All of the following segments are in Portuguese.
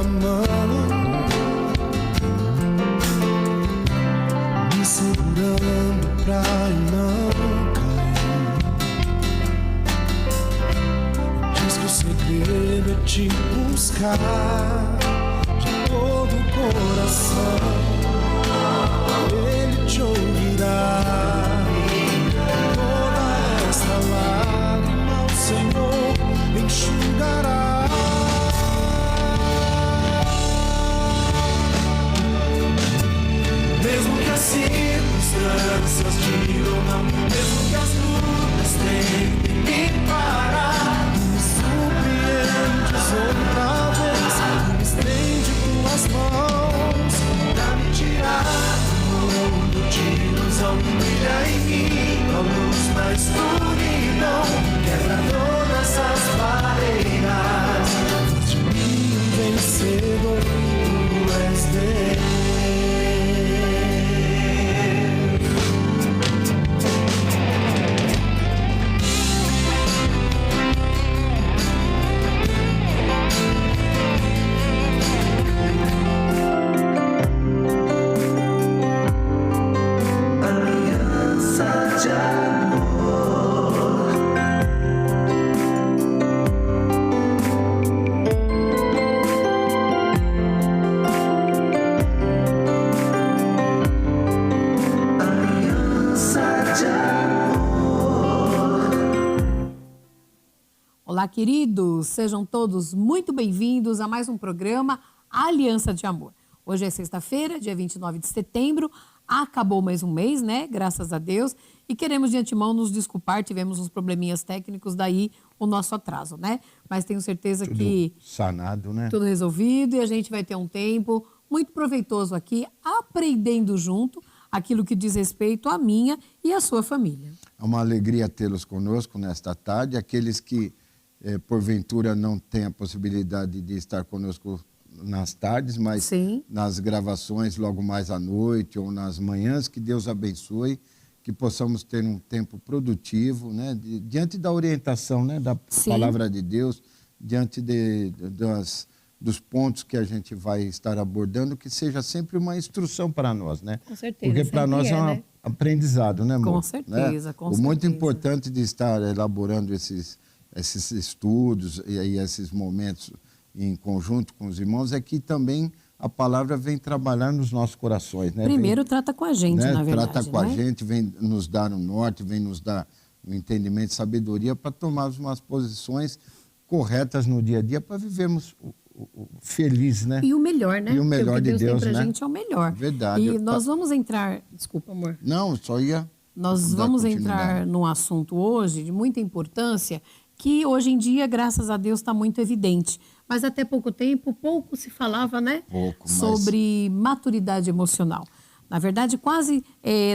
mão, me segurando pra eu não cair. Diz que o segredo é te buscar de todo o coração. Ele te ouvirá. Toda esta lágrima o Senhor enxugará. Mesmo que as circunstâncias digam não, mesmo que as lutas tentem me parar, me surpreendes outra vez, me estende tuas mãos pra me tirar do mundo de ilusão. Brilha em mim a luz na escuridão, quebra todas as barreiras, faz de mim um vencedor, tu és Deus. Olá, queridos, sejam todos muito bem-vindos a mais um programa Aliança de Amor. Hoje é sexta-feira, dia 29 de setembro, acabou mais um mês, né? Graças a Deus. E queremos de antemão nos desculpar, tivemos uns probleminhas técnicos, daí o nosso atraso, né? Mas tenho certeza que sanado, né? Tudo resolvido e a gente vai ter um tempo muito proveitoso aqui, aprendendo junto aquilo que diz respeito a minha e a sua família. É uma alegria tê-los conosco nesta tarde. Aqueles que porventura não tem a possibilidade de estar conosco nas tardes, mas Sim. nas gravações logo mais à noite ou nas manhãs, que Deus abençoe, que possamos ter um tempo produtivo, né, diante da orientação, né, da Sim. palavra de Deus, diante dos pontos que a gente vai estar abordando, que seja sempre uma instrução para nós, né? Com certeza. Porque para nós é um né? aprendizado, né, amor? Com certeza, né? com O muito certeza. importante de estar elaborando esses estudos e esses momentos em conjunto com os irmãos é que também a palavra vem trabalhar nos nossos corações, né? Primeiro trata com a gente, né? na verdade. Trata com a né? gente, vem nos dar um norte, vem nos dar um entendimento, sabedoria para tomarmos umas posições corretas no dia a dia para vivermos feliz, né? E o melhor, né? E o melhor Porque de Deus tem pra né? gente é o melhor. Verdade. E nós vamos entrar... Desculpa, amor. Não, só ia... Nós dar vamos continuidade. entrar num assunto hoje de muita importância, que hoje em dia, graças a Deus, está muito evidente. Mas até pouco tempo, pouco se falava, né? Pouco, mas... Sobre maturidade emocional. Na verdade, quase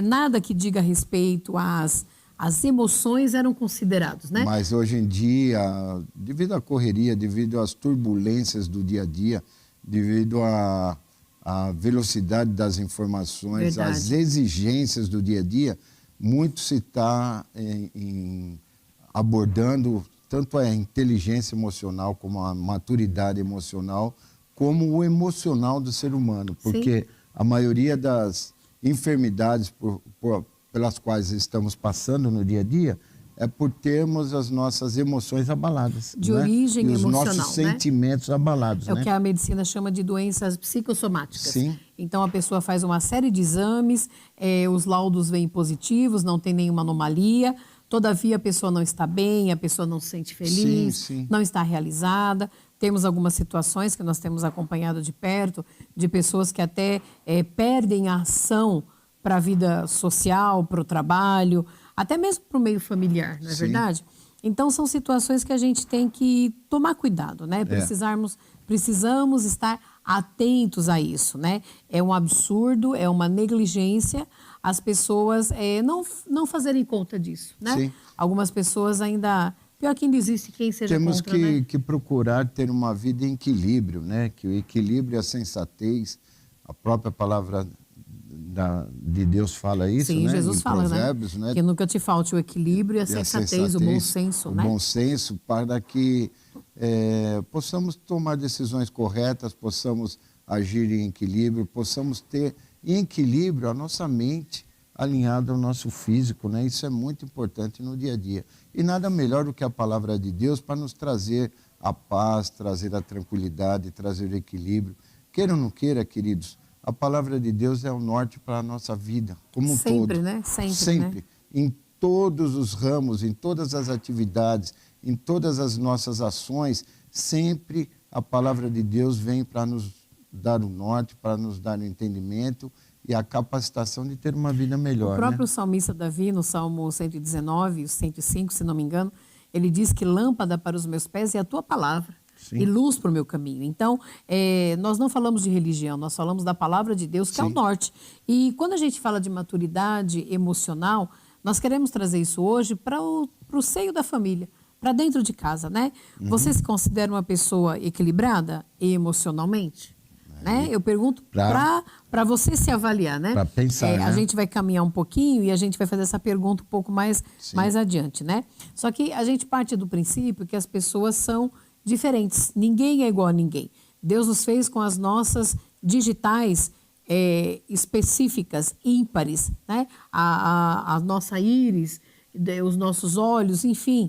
nada que diga respeito às emoções eram considerados, né? Mas hoje em dia, devido à correria, devido às turbulências do dia a dia, devido à velocidade das informações, Verdade. às exigências do dia a dia, muito se está abordando tanto a inteligência emocional como a maturidade emocional, como o emocional do ser humano. Porque a maioria das enfermidades pelas quais estamos passando no dia a dia é por termos as nossas emoções abaladas. De né? origem e os emocional, nossos né? sentimentos abalados. É né? o que a medicina chama de doenças psicossomáticas. Sim. Então, a pessoa faz uma série de exames, os laudos vêm positivos, não tem nenhuma anomalia, todavia a pessoa não está bem, a pessoa não se sente feliz, Sim. não está realizada. Temos algumas situações que nós temos acompanhado de perto, de pessoas que até perdem a ação para a vida social, para o trabalho, até mesmo para o meio familiar, não é Sim. verdade? Então, são situações que a gente tem que tomar cuidado, né? Precisamos estar atentos a isso, né? É um absurdo, é uma negligência as pessoas não fazerem conta disso, né? Sim. Algumas pessoas ainda... Pior que ainda existe quem seja Temos contra, né? que procurar ter uma vida em equilíbrio, né? Que o equilíbrio e a sensatez, a própria palavra de Deus fala isso, Sim, né? Jesus em fala, Provérbios, né? Que nunca te falte o equilíbrio e a sensatez, o bom senso, o né? bom senso, para que possamos tomar decisões corretas, possamos agir em equilíbrio, possamos ter em equilíbrio a nossa mente alinhada ao nosso físico, né? Isso é muito importante no dia a dia. E nada melhor do que a palavra de Deus para nos trazer a paz, trazer a tranquilidade, trazer o equilíbrio. Queira ou não queira, queridos, a palavra de Deus é o norte para a nossa vida, como um todo. Sempre, né? Sempre, né? Em todos os ramos, em todas as atividades, em todas as nossas ações, sempre a palavra de Deus vem para nos dar o norte, para nos dar o entendimento e a capacitação de ter uma vida melhor. O próprio né? salmista Davi, no Salmo 119, 105, se não me engano, ele diz que lâmpada para os meus pés é a tua palavra. Sim. E luz para o meu caminho. Então, nós não falamos de religião, nós falamos da palavra de Deus, que Sim. é o norte. E quando a gente fala de maturidade emocional, nós queremos trazer isso hoje para o seio da família, para dentro de casa, né? Uhum. Você se considera uma pessoa equilibrada emocionalmente? Né? Eu pergunto para você se avaliar, né? Para pensar, né? A gente vai caminhar um pouquinho e a gente vai fazer essa pergunta um pouco mais adiante, né? Só que a gente parte do princípio que as pessoas são diferentes. Ninguém é igual a ninguém. Deus nos fez com as nossas digitais específicas, ímpares, né? A nossa íris, os nossos olhos, enfim.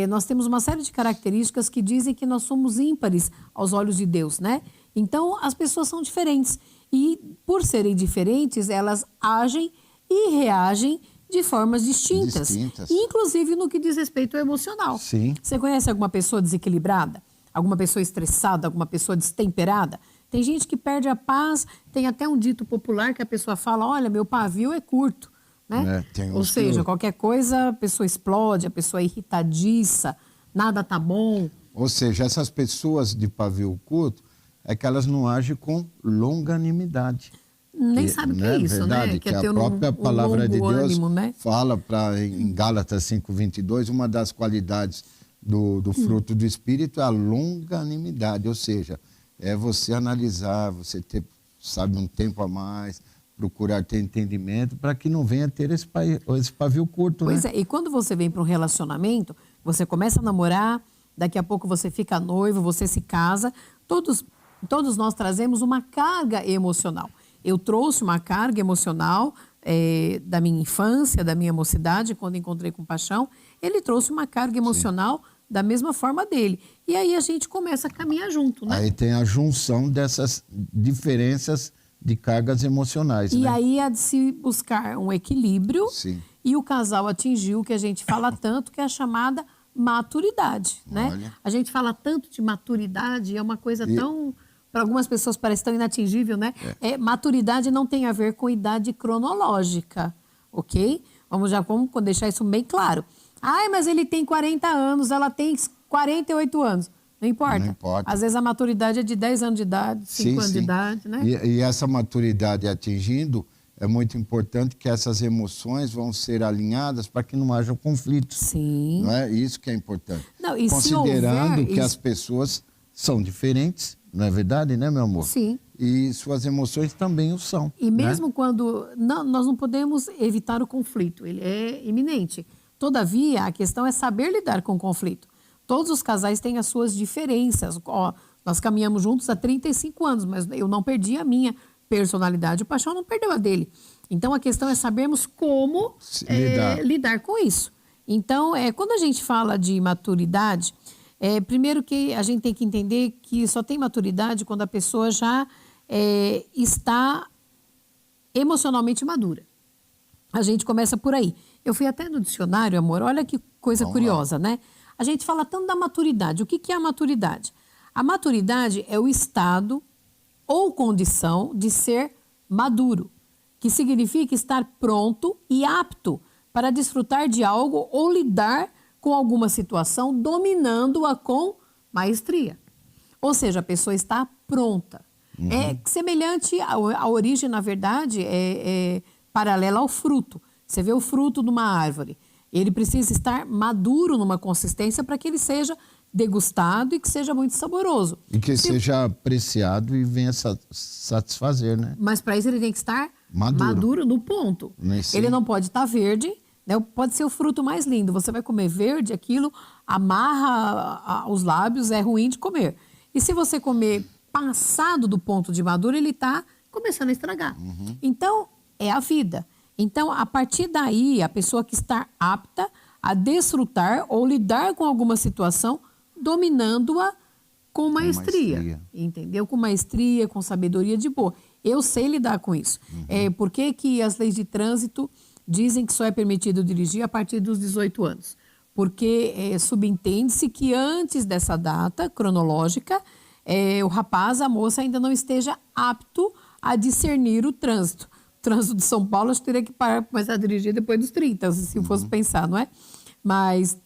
Nós temos uma série de características que dizem que nós somos ímpares aos olhos de Deus, né? Então, as pessoas são diferentes. E, por serem diferentes, elas agem e reagem de formas distintas. Inclusive no que diz respeito ao emocional. Sim. Você conhece alguma pessoa desequilibrada? Alguma pessoa estressada? Alguma pessoa destemperada? Tem gente que perde a paz. Tem até um dito popular que a pessoa fala, olha, meu pavio é curto. Né? Ou seja, qualquer coisa, a pessoa explode, a pessoa é irritadiça, nada tá bom. Ou seja, essas pessoas de pavio curto é que elas não agem com longanimidade. Nem sabe o que é isso, verdade, né? Que a própria palavra de Deus ânimo, né? fala em Gálatas 5:22, uma das qualidades do fruto do Espírito é a longanimidade, ou seja, é você analisar, você ter, sabe, um tempo a mais, procurar ter entendimento para que não venha ter esse pavio curto, Pois né? E quando você vem para um relacionamento, você começa a namorar, daqui a pouco você fica noivo, você se casa, todos nós trazemos uma carga emocional. Eu trouxe uma carga emocional da minha infância, da minha mocidade, quando encontrei com Paixão. Ele trouxe uma carga emocional da mesma forma dele. E aí a gente começa a caminhar junto, né? Aí tem a junção dessas diferenças de cargas emocionais, E né? aí há de se buscar um equilíbrio. Sim. E o casal atingiu o que a gente fala tanto, que é a chamada maturidade, né? Olha. A gente fala tanto de maturidade, é uma coisa tão... Para algumas pessoas parece tão inatingível, né? Maturidade não tem a ver com idade cronológica, ok? Vamos deixar isso bem claro. Ai, mas ele tem 40 anos, ela tem 48 anos. Não importa. Não importa. Às vezes a maturidade é de 10 anos de idade, 5 anos de idade, né? E essa maturidade atingindo, é muito importante que essas emoções vão ser alinhadas para que não haja conflitos. Sim. Não é isso que é importante. Não, e considerando que as pessoas são diferentes, não é verdade, né, meu amor? Sim. E suas emoções também o são. E mesmo quando... nós não podemos evitar o conflito, ele é iminente. Todavia, a questão é saber lidar com o conflito. Todos os casais têm as suas diferenças. Nós caminhamos juntos há 35 anos, mas eu não perdi a minha personalidade, o Paixão não perdeu a dele. Então, a questão é sabermos como lidar com isso. Então, quando a gente fala de maturidade... primeiro que a gente tem que entender que só tem maturidade quando a pessoa já está emocionalmente madura. A gente começa por aí. Eu fui até no dicionário, amor, olha que coisa curiosa, né? A gente fala tanto da maturidade. O que é a maturidade? A maturidade é o estado ou condição de ser maduro, que significa estar pronto e apto para desfrutar de algo ou lidar com alguma situação, dominando-a com maestria. Ou seja, a pessoa está pronta. Uhum. É semelhante, a origem, na verdade, é paralela ao fruto. Você vê o fruto de uma árvore. Ele precisa estar maduro numa consistência para que ele seja degustado e que seja muito saboroso. E que seja apreciado e venha satisfazer, né? Mas para isso ele tem que estar maduro no ponto. Ele não pode estar verde, né? Pode ser o fruto mais lindo. Você vai comer verde, aquilo amarra os lábios, é ruim de comer. E se você comer passado do ponto de maduro, ele está começando a estragar. Então, é a vida. Então, a partir daí, a pessoa que está apta a desfrutar ou lidar com alguma situação, dominando-a com maestria, entendeu? Com maestria, com sabedoria de boa. Eu sei lidar com isso. Por que as leis de trânsito dizem que só é permitido dirigir a partir dos 18 anos? Porque subentende-se que antes dessa data cronológica, o rapaz, a moça ainda não esteja apto a discernir o trânsito. O trânsito de São Paulo, acho que teria que parar para começar a dirigir depois dos 30, se fosse pensar, não é? Mas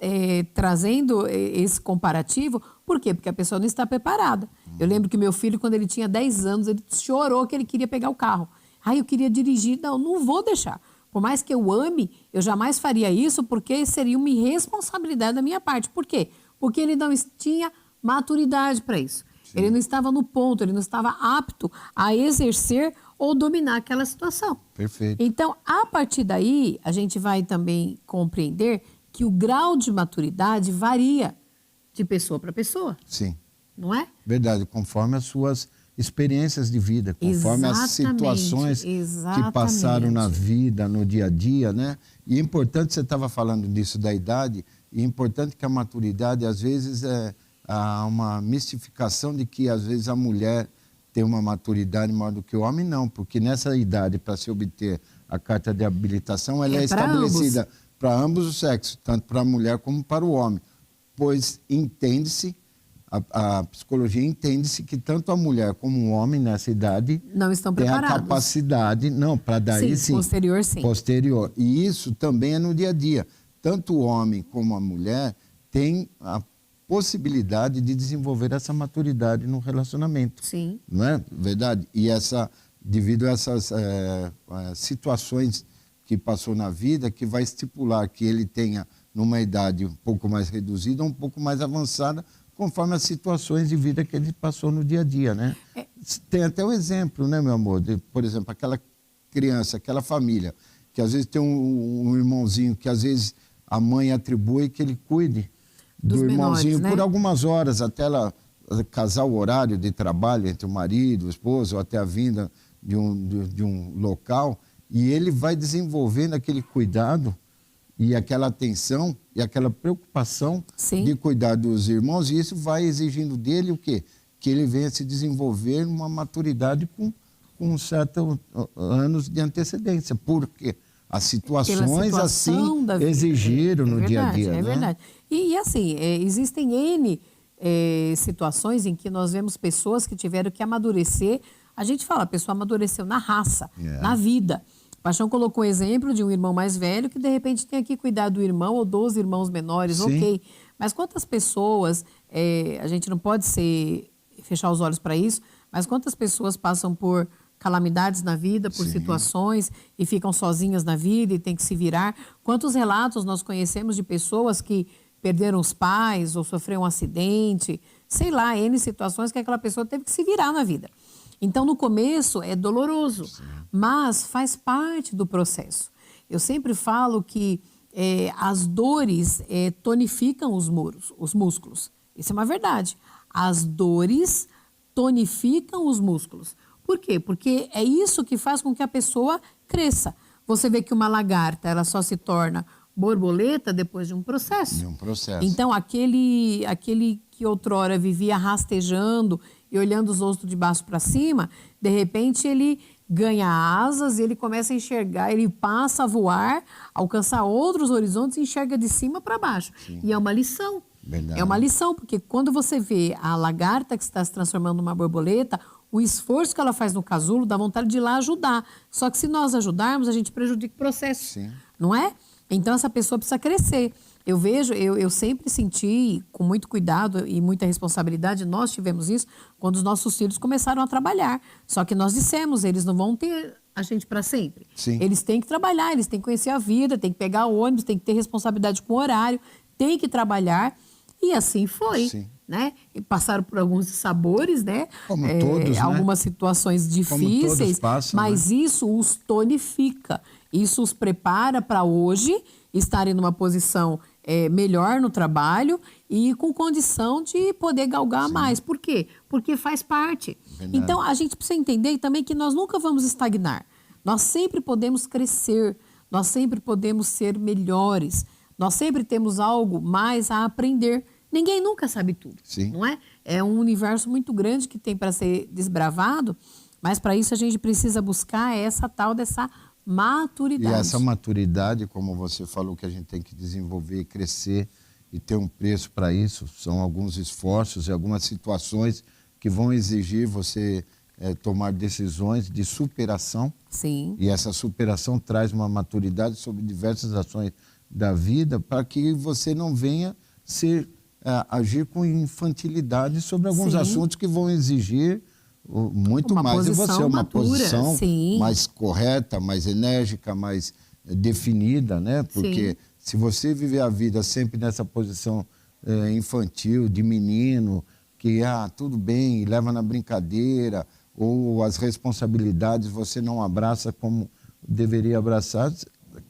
trazendo esse comparativo, por quê? Porque a pessoa não está preparada. Eu lembro que meu filho, quando ele tinha 10 anos, ele chorou que ele queria pegar o carro. Eu queria dirigir. Não vou deixar. Por mais que eu ame, eu jamais faria isso, porque seria uma irresponsabilidade da minha parte. Por quê? Porque ele não tinha maturidade para isso. Sim. Ele não estava no ponto, ele não estava apto a exercer ou dominar aquela situação. Perfeito. Então, a partir daí, a gente vai também compreender que o grau de maturidade varia de pessoa para pessoa. Sim. Não é? Verdade, conforme as suas experiências de vida, conforme as situações que passaram na vida, no dia a dia, né? E é importante, você estava falando disso da idade, e é importante que a maturidade, às vezes, há uma mistificação de que, às vezes, a mulher tem uma maturidade maior do que o homem, não, porque nessa idade, para se obter a carta de habilitação, ela é estabelecida para ambos os sexos, tanto para a mulher como para o homem, pois entende-se, a psicologia entende-se que tanto a mulher como o homem nessa idade não estão têm preparados. a capacidade, para daí sim, posterior sim. Posterior. E isso também é no dia a dia. Tanto o homem como a mulher têm a possibilidade de desenvolver essa maturidade no relacionamento. Sim. Não é verdade? E devido a essas situações que passou na vida, que vai estipular que ele tenha, numa idade um pouco mais reduzida, um pouco mais avançada, conforme as situações de vida que ele passou no dia a dia, né? Tem até um exemplo, né, meu amor? Por exemplo, aquela criança, aquela família, que às vezes tem um irmãozinho que às vezes a mãe atribui que ele cuide do irmãozinho menores, né? Por algumas horas, até ela casar o horário de trabalho entre o marido, o esposo, ou até a vinda de um local, e ele vai desenvolvendo aquele cuidado e aquela atenção e aquela preocupação Sim. de cuidar dos irmãos, e isso vai exigindo dele o quê? Que ele venha se desenvolver uma maturidade com certos anos de antecedência, porque as situações assim exigiram no dia a dia. É verdade. E assim, existem N situações em que nós vemos pessoas que tiveram que amadurecer. A gente fala, a pessoa amadureceu na raça, na vida. Paixão colocou o exemplo de um irmão mais velho que, de repente, tem que cuidar do irmão ou dos irmãos menores, sim. Ok. Mas quantas pessoas, a gente não pode fechar os olhos para isso, mas quantas pessoas passam por calamidades na vida, por sim. situações e ficam sozinhas na vida e tem que se virar? Quantos relatos nós conhecemos de pessoas que perderam os pais ou sofreram um acidente, sei lá, N situações que aquela pessoa teve que se virar na vida. Então, no começo, é doloroso, sim. Mas faz parte do processo. Eu sempre falo que as dores tonificam os músculos. Isso é uma verdade. As dores tonificam os músculos. Por quê? Porque é isso que faz com que a pessoa cresça. Você vê que uma lagarta, ela só se torna borboleta depois de um processo. Então, aquele que outrora vivia rastejando e olhando os outros de baixo para cima, de repente ele ganha asas e ele começa a enxergar, ele passa a voar, alcançar outros horizontes e enxerga de cima para baixo. Sim. E é uma lição. Verdade. É uma lição, porque quando você vê a lagarta que está se transformando numa borboleta, o esforço que ela faz no casulo dá vontade de ir lá ajudar. Só que se nós ajudarmos, a gente prejudica o processo. Sim. Não é? Então, essa pessoa precisa crescer. Eu sempre senti, com muito cuidado e muita responsabilidade, nós tivemos isso quando os nossos filhos começaram a trabalhar. Só que nós dissemos, eles não vão ter a gente para sempre. Sim. Eles têm que trabalhar, eles têm que conhecer a vida, têm que pegar o ônibus, têm que ter responsabilidade com o horário, têm que trabalhar. E assim foi. Sim. Né? E passaram por alguns sabores, né? Como todos, né? Algumas situações difíceis, como todos passam, né? Mas isso os tonifica, isso os prepara para hoje estarem numa posição melhor no trabalho e com condição de poder galgar mais. Por quê? Porque faz parte. Verdade. Então, a gente precisa entender também que nós nunca vamos estagnar. Nós sempre podemos crescer, nós sempre podemos ser melhores, nós sempre temos algo mais a aprender. Ninguém nunca sabe tudo, Sim. não é? É um universo muito grande que tem para ser desbravado, mas para isso a gente precisa buscar essa tal dessa maturidade. E essa maturidade, como você falou, que a gente tem que desenvolver, crescer e ter um preço para isso, são alguns esforços e algumas situações que vão exigir você tomar decisões de superação. Sim. E essa superação traz uma maturidade sobre diversas ações da vida para que você não venha agir com infantilidade sobre alguns Sim. assuntos que vão exigir muito Uma mais de posição você, uma madura, posição sim. mais correta, mais enérgica, mais definida, né? Porque se você viver a vida sempre nessa posição infantil, de menino, que tudo bem, leva na brincadeira, ou as responsabilidades você não abraça como deveria abraçar,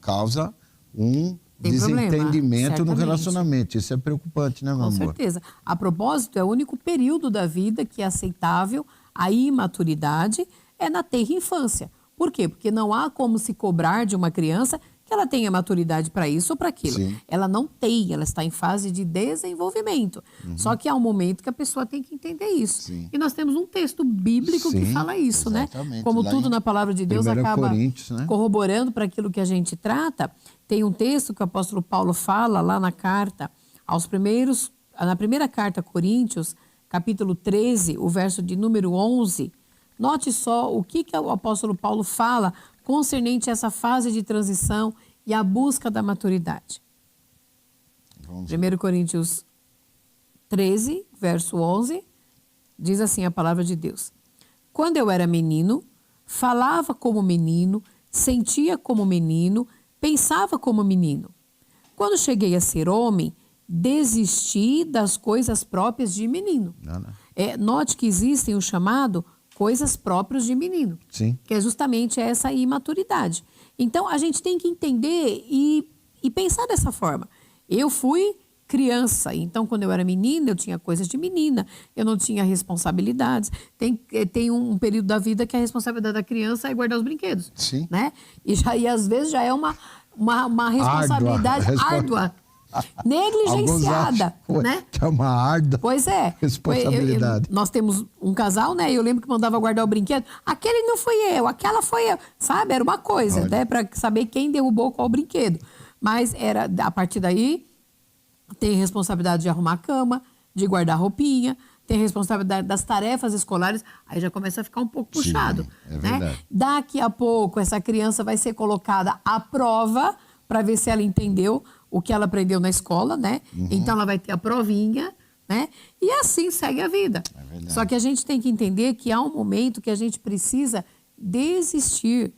causa um Tem desentendimento problema, no relacionamento. Isso é preocupante, né, meu Com amor? certeza. A propósito, é o único período da vida que é aceitável a imaturidade é na tenra infância. Por quê? Porque não há como se cobrar de uma criança que ela tenha maturidade para isso ou para aquilo. Sim. Ela não tem, ela está em fase de desenvolvimento. Só que há um momento que a pessoa tem que entender isso. Sim. E nós temos um texto bíblico que Sim, fala isso, né? exatamente. Como Lá tudo em na palavra de Deus 1 acaba Coríntios, né? corroborando para aquilo que a gente trata. Tem um texto que o apóstolo Paulo fala lá na carta na primeira carta a Coríntios, capítulo 13, o verso de número 11. Note só o que o apóstolo Paulo fala concernente a essa fase de transição e a busca da maturidade. Vamos 1 Coríntios 13, verso 11, diz assim a palavra de Deus. Quando eu era menino, falava como menino, sentia como menino, pensava como menino. Quando cheguei a ser homem, desisti das coisas próprias de menino. Note que existem o chamado coisas próprias de menino, Sim. que é justamente essa imaturidade. Então, a gente tem que entender e pensar dessa forma. Eu fui criança, então quando eu era menina, eu tinha coisas de menina, eu não tinha responsabilidades. Tem um período da vida que a responsabilidade da criança é guardar os brinquedos. Sim. Né? E às vezes já é uma responsabilidade árdua. Negligenciada, né? Que é uma árdua Pois é. responsabilidade. Nós temos um casal, né? Eu lembro que mandava guardar o brinquedo. Aquele não fui eu, aquela foi eu. Sabe? Era uma coisa, né? Para saber quem derrubou qual brinquedo. Mas a partir daí, tem responsabilidade de arrumar a cama, de guardar roupinha, tem responsabilidade das tarefas escolares. Aí já começa a ficar um pouco puxado. É né? verdade. Daqui a pouco, essa criança vai ser colocada à prova para ver se ela entendeu o que ela aprendeu na escola, né? Então ela vai ter a provinha, né? E assim segue a vida. É verdade. Só que a gente tem que entender que há um momento que a gente precisa desistir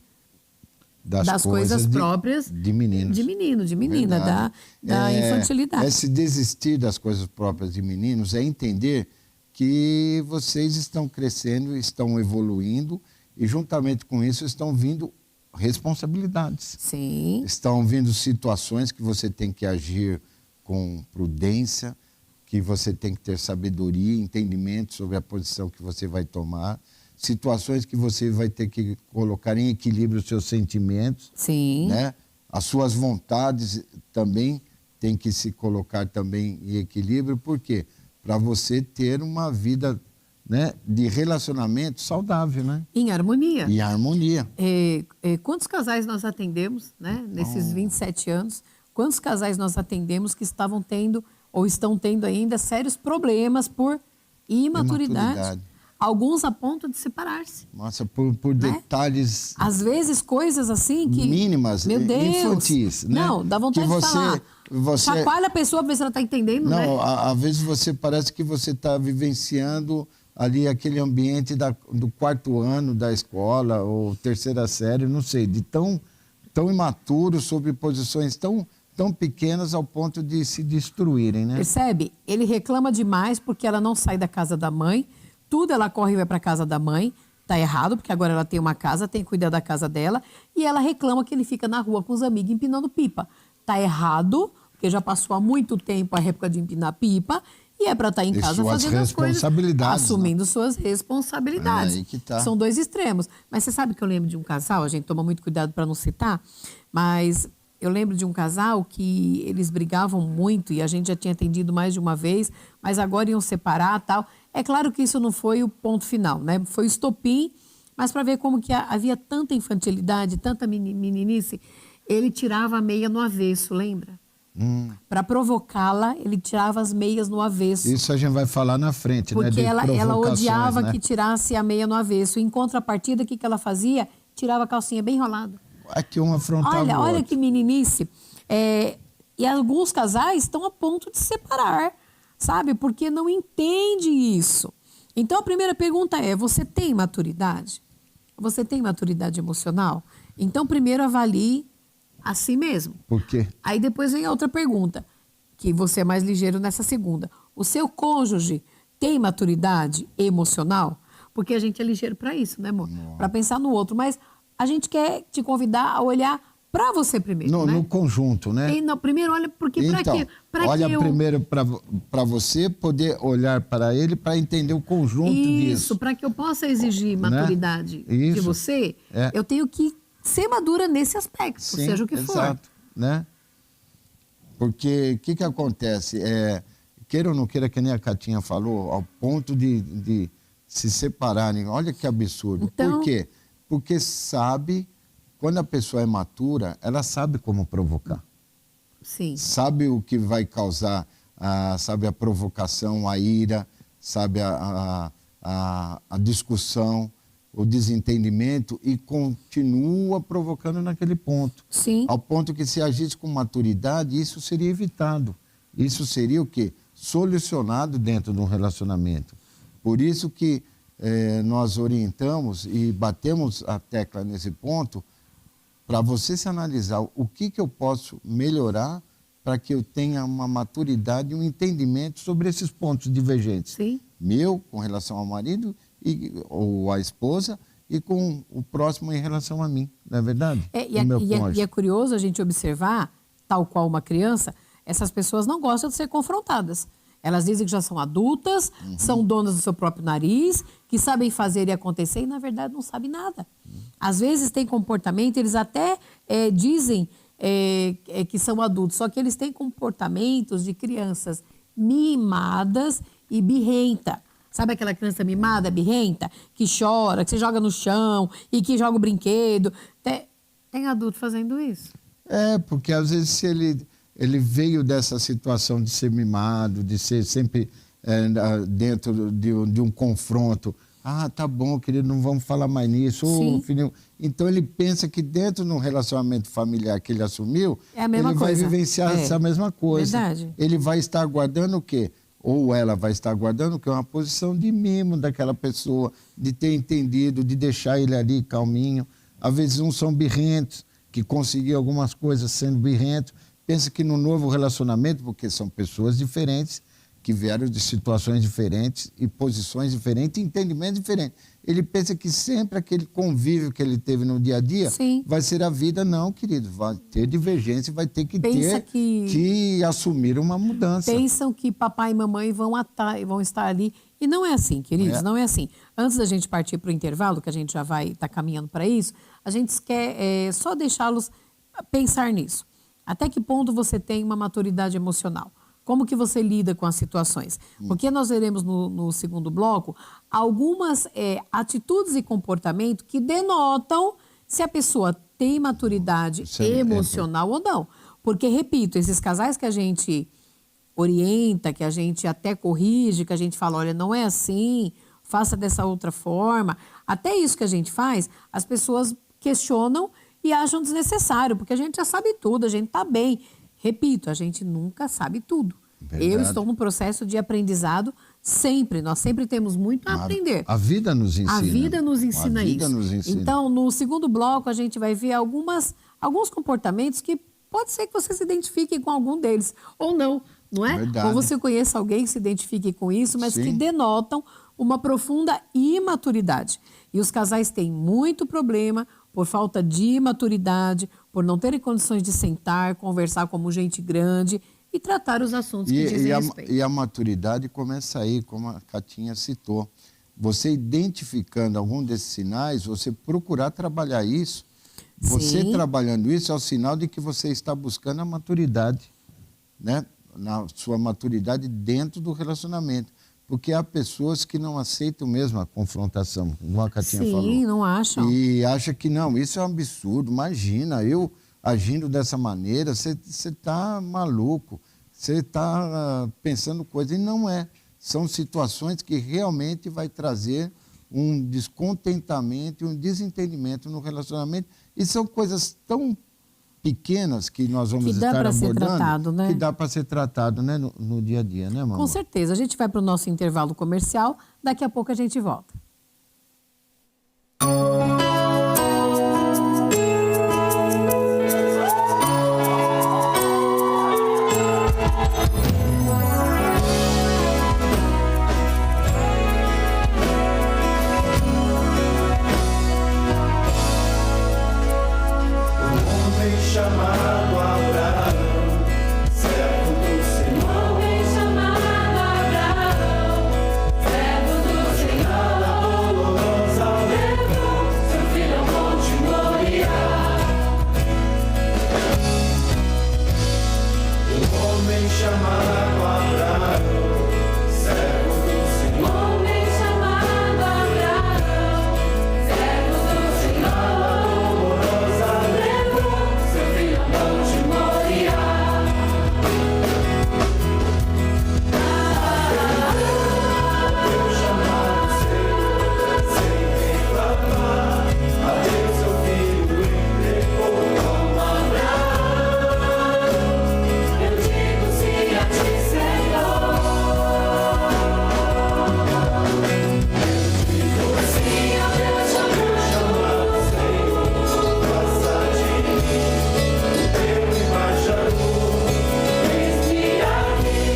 das coisas próprias de meninos. de menino, de menina, Verdade. da infantilidade. Esse desistir das coisas próprias de meninos é entender que vocês estão crescendo, estão evoluindo e juntamente com isso estão vindo responsabilidades. Sim. Estão vindo situações que você tem que agir com prudência, que você tem que ter sabedoria, entendimento sobre a posição que você vai tomar, situações que você vai ter que colocar em equilíbrio os seus sentimentos, Sim. né? As suas vontades também tem que se colocar também em equilíbrio, por quê? Para você ter uma vida, né, de relacionamento saudável, né? Em harmonia. E harmonia. Quantos casais nós atendemos, né, nesses 27 anos? Quantos casais nós atendemos que estavam tendo ou estão tendo ainda sérios problemas por imaturidade? Alguns a ponto de separar-se. Nossa, por detalhes... Às vezes coisas assim que... mínimas, meu Deus, infantis, né? Não, dá vontade que de falar. Chacoalha a pessoa para ver se ela está entendendo, né? Não, às vezes você parece que você está vivenciando ali aquele ambiente do quarto ano da escola ou terceira série, não sei, de tão imaturo, sobre posições tão pequenas ao ponto de se destruírem, né? Percebe? Ele reclama demais porque ela não sai da casa da mãe, tudo ela corre e vai para a casa da mãe, tá errado, porque agora ela tem uma casa, tem que cuidar da casa dela, e ela reclama que ele fica na rua com os amigos empinando pipa. Tá errado, porque já passou há muito tempo a época de empinar pipa e é para estar em E casa suas fazendo as coisas, responsabilidades, assumindo suas responsabilidades. Aí que tá. São dois extremos. Mas você sabe que eu lembro de um casal, a gente toma muito cuidado para não citar, mas eu lembro de um casal que eles brigavam muito e a gente já tinha atendido mais de uma vez, mas agora iam separar e tal. É claro que isso não foi o ponto final, né? Foi o estopim, mas para ver como que havia tanta infantilidade, tanta meninice, ele tirava a meia no avesso, lembra? Para provocá-la, ele tirava as meias no avesso. Isso a gente vai falar na frente, né? Porque De ela provocações, odiava né? que tirasse a meia no avesso. Em contrapartida, o que ela fazia? Tirava a calcinha bem enrolada. Aqui um afrontava o Olha outro. que meninice. E alguns casais estão a ponto de se separar, sabe? Porque não entende isso. Então, a primeira pergunta é, você tem maturidade? Você tem maturidade emocional? Então, primeiro avalie a si mesmo. Por quê? Aí depois vem a outra pergunta, que você é mais ligeiro nessa segunda. O seu cônjuge tem maturidade emocional? Porque a gente é ligeiro para isso, né, amor? Para pensar no outro. Mas a gente quer te convidar a olhar para você primeiro, né? No conjunto, né? E não, primeiro olha, porque para Então, quê? Pra olha que primeiro para você poder olhar para ele para entender o conjunto disso. Isso, para que eu possa exigir maturidade de Isso. você, É. eu tenho que ser madura nesse aspecto, Sim, seja o que for. exato, né? Porque o que acontece? Queira ou não queira, que nem a Catinha falou, ao ponto de se separarem. Olha que absurdo. Então, Por quê? Porque sabe, quando a pessoa é matura, ela sabe como provocar. Sim. Sabe o que vai causar, sabe a provocação, a ira, sabe a discussão, o desentendimento, e continua provocando naquele ponto. Sim. Ao ponto que, se agisse com maturidade, isso seria evitado. Isso seria o quê? Solucionado dentro de um relacionamento. Por isso que nós orientamos e batemos a tecla nesse ponto, para você se analisar o que eu posso melhorar para que eu tenha uma maturidade e um entendimento sobre esses pontos divergentes. Sim. Meu, com relação ao marido ou à esposa, e com o próximo em relação a mim, não é verdade? E é curioso a gente observar, tal qual uma criança, essas pessoas não gostam de ser confrontadas. Elas dizem que já são adultas, são donas do seu próprio nariz, que sabem fazer e acontecer, e na verdade não sabem nada. Às vezes tem comportamento, eles até dizem que são adultos, só que eles têm comportamentos de crianças mimadas e birrenta. Sabe aquela criança mimada, birrenta, que chora, que se joga no chão e que joga o brinquedo? Tem adulto fazendo isso. Porque às vezes se ele veio dessa situação de ser mimado, de ser sempre dentro de um confronto. Tá bom, querido, não vamos falar mais nisso. Filhinho. Então ele pensa que dentro de um relacionamento familiar que ele assumiu, ele vai vivenciar essa mesma coisa. Verdade. Ele vai estar aguardando o quê? Ou ela vai estar aguardando o quê? Uma posição de mimo daquela pessoa, de ter entendido, de deixar ele ali calminho. Às vezes uns são birrentos, que conseguiram algumas coisas sendo birrentos. Pensa que no novo relacionamento, porque são pessoas diferentes, que vieram de situações diferentes e posições diferentes, e entendimentos diferentes. Ele pensa que sempre aquele convívio que ele teve no dia a dia vai ser a vida. Não, querido, vai ter divergência, vai ter que assumir uma mudança. Pensam que papai e mamãe vão estar ali. E não é assim, queridos, não é assim. Antes da gente partir para o intervalo, que a gente já vai estar caminhando para isso, a gente quer só deixá-los pensar nisso. Até que ponto você tem uma maturidade emocional? Como que você lida com as situações? Porque nós veremos no segundo bloco algumas atitudes e comportamentos que denotam se a pessoa tem maturidade emocional ou não. Porque, repito, esses casais que a gente orienta, que a gente até corrige, que a gente fala, olha, não é assim, faça dessa outra forma. Até isso que a gente faz, as pessoas questionam e acham desnecessário, porque a gente já sabe tudo, a gente está bem. Repito, a gente nunca sabe tudo. Verdade. Eu estou num processo de aprendizado sempre. Nós sempre temos muito a aprender. A vida nos ensina. A vida nos ensina isso. Então, no segundo bloco, a gente vai ver alguns comportamentos que pode ser que você se identifique com algum deles. Ou não, não é? Verdade. Ou você conheça alguém que se identifique com isso, mas que denotam uma profunda imaturidade. E os casais têm muito problema por falta de maturidade, por não terem condições de sentar, conversar como gente grande e tratar os assuntos que dizem respeito. E a maturidade começa aí, como a Catinha citou. Você identificando algum desses sinais, você procurar trabalhar isso. Você trabalhando isso é o sinal de que você está buscando a maturidade, né? Na sua maturidade dentro do relacionamento. Porque há pessoas que não aceitam mesmo a confrontação, como a Catinha falou. Sim, não acham. E acham que não, isso é um absurdo. Imagina, eu agindo dessa maneira, você está maluco, você está pensando coisa. E não é. São situações que realmente vai trazer um descontentamento e um desentendimento no relacionamento. E são coisas tão pequenas que nós vamos estar abordando, ser tratado, né? Que dá para ser tratado, né, no dia a dia, né, mamãe? Com certeza. A gente vai para o nosso intervalo comercial. Daqui a pouco a gente volta. Chamado Abraão, servo do Senhor. Homem chamado Abraão, servo do Senhor. Dolorosa levou seu filho ao Monte Moriá. O homem chamado Abraão, servo do Senhor. Homem chamado Abraão, servo do Senhor. Dolorosa levou seu filho ao Monte Moriá. Deus chamado seu, sem reclamar. A Deus seu filho entregou como Abraão. Eu digo sim a ti, Senhor. Eu digo sim a Deus chamado Senhor. Passa de mim, teu embaixador. Eis-me aqui,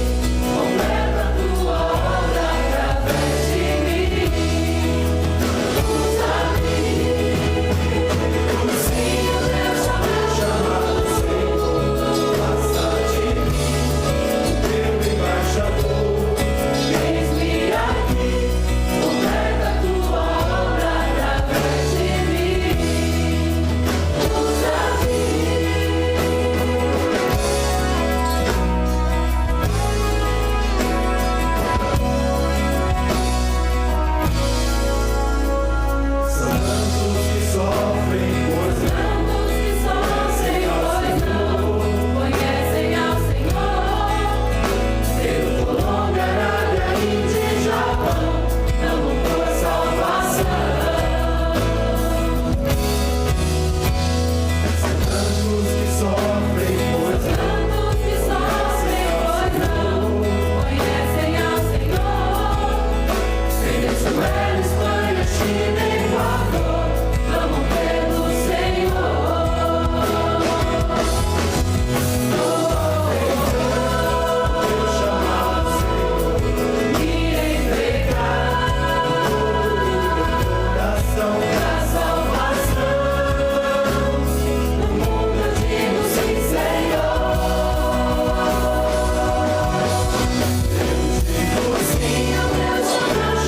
completa tua obra através de mim. Usa-me. Sim, a Deus chamado Senhor. Passa de mim, teu embaixador. Eis-me aqui, completa tua obra através de mim. Usa-me. São tantos que sofrem, pois não conhecem ao Senhor. Peru, Colômbia, Arábia, Índia e Japão, clamam por salvação. São tantos que sofrem, pois não conhecem ao Senhor. Venezuela, Espanha, China, Equador, clamam pelo Senhor. Deus chamado Senhor, me entregar coração da salvação. No mundo eu digo sim, Senhor. Eu digo sim ao Deus chamado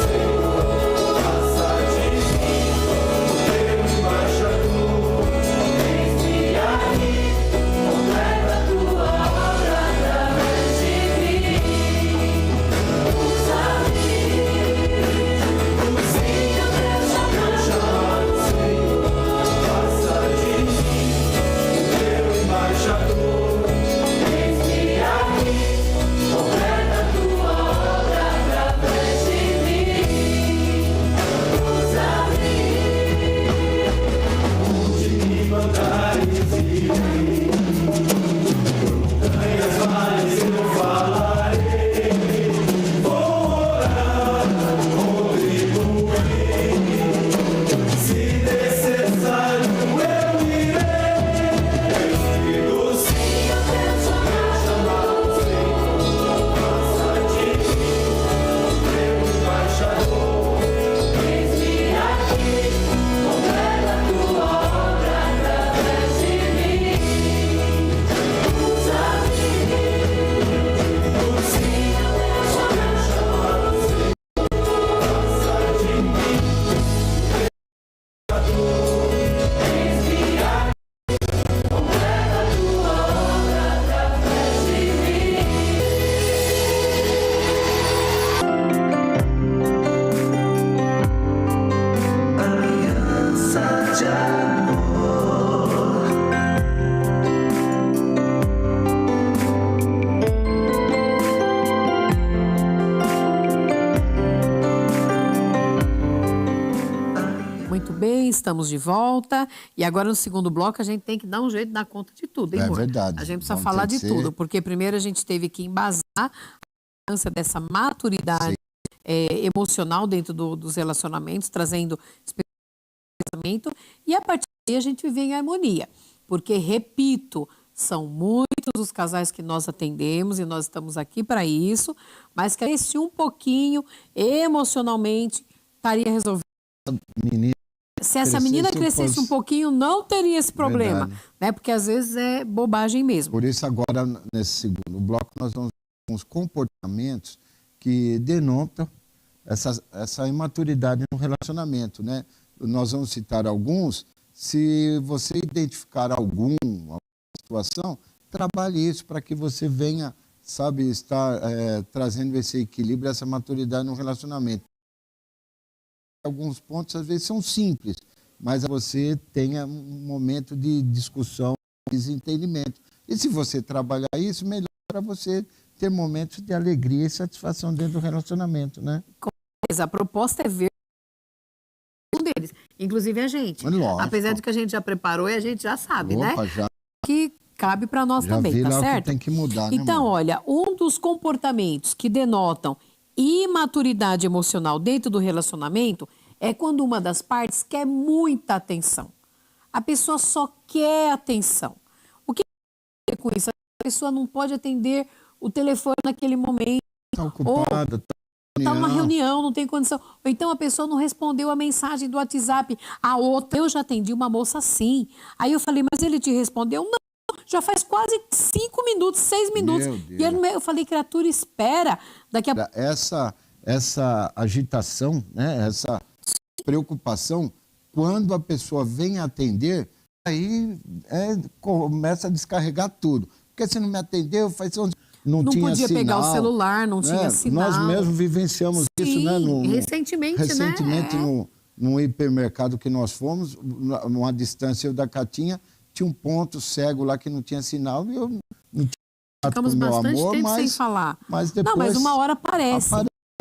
Senhor. Passa bem, estamos de volta. E agora no segundo bloco a gente tem que dar um jeito de dar conta de tudo, hein, É amor? verdade. A gente precisa Vamos falar ter de que tudo, ser- porque primeiro a gente teve que embasar a importância dessa maturidade emocional dentro dos relacionamentos, trazendo pensamento, e a partir daí a gente vive em harmonia. Porque, repito, são muitos os casais que nós atendemos e nós estamos aqui para isso, mas que esse um pouquinho emocionalmente estaria resolvido. Menina, Se essa menina crescesse um pouquinho, não teria esse problema, Verdade. né? Porque às vezes é bobagem mesmo. por isso agora, nesse segundo bloco, nós vamos ver uns comportamentos que denotam essa imaturidade no relacionamento, né? Nós vamos citar alguns. Se você identificar alguma situação, trabalhe isso para que você venha, sabe, estar trazendo esse equilíbrio, essa maturidade no relacionamento. Alguns pontos, às vezes, são simples, mas você tenha um momento de discussão, desentendimento. E se você trabalhar isso, melhor para você ter momentos de alegria e satisfação dentro do relacionamento, né? Mas a proposta é ver um deles, inclusive a gente. Lógico. Apesar de que a gente já preparou e a gente já sabe, né? Opa, já Que cabe para nós também, vi tá lá o que certo? tem que mudar, né, Então, amor? olha, um dos comportamentos que denotam imaturidade emocional dentro do relacionamento é quando uma das partes quer muita atenção. A pessoa só quer atenção. O que quer dizer com isso? A pessoa não pode atender o telefone naquele momento. Está ocupada, Está numa reunião, não tem condição. Ou então a pessoa não respondeu a mensagem do WhatsApp. A outra, eu já atendi uma moça assim. Aí eu falei, mas ele te respondeu? Não, já faz quase 5 minutos, 6 minutos. Meu E Deus. eu falei, criatura, espera. Daqui a pouco. essa agitação, né? Essa preocupação, quando a pessoa vem atender, aí começa a descarregar tudo. Porque se não me atendeu, faz não tinha podia sinal, pegar o celular, não tinha sinal. Nós mesmos vivenciamos isso, né? Recentemente, né? No hipermercado que nós fomos, numa distância eu da Catinha, tinha um ponto cego lá que não tinha sinal e eu não tinha contato Ficamos com meu bastante amor, tempo sem mas, falar. mas depois Não, mas uma hora aparece.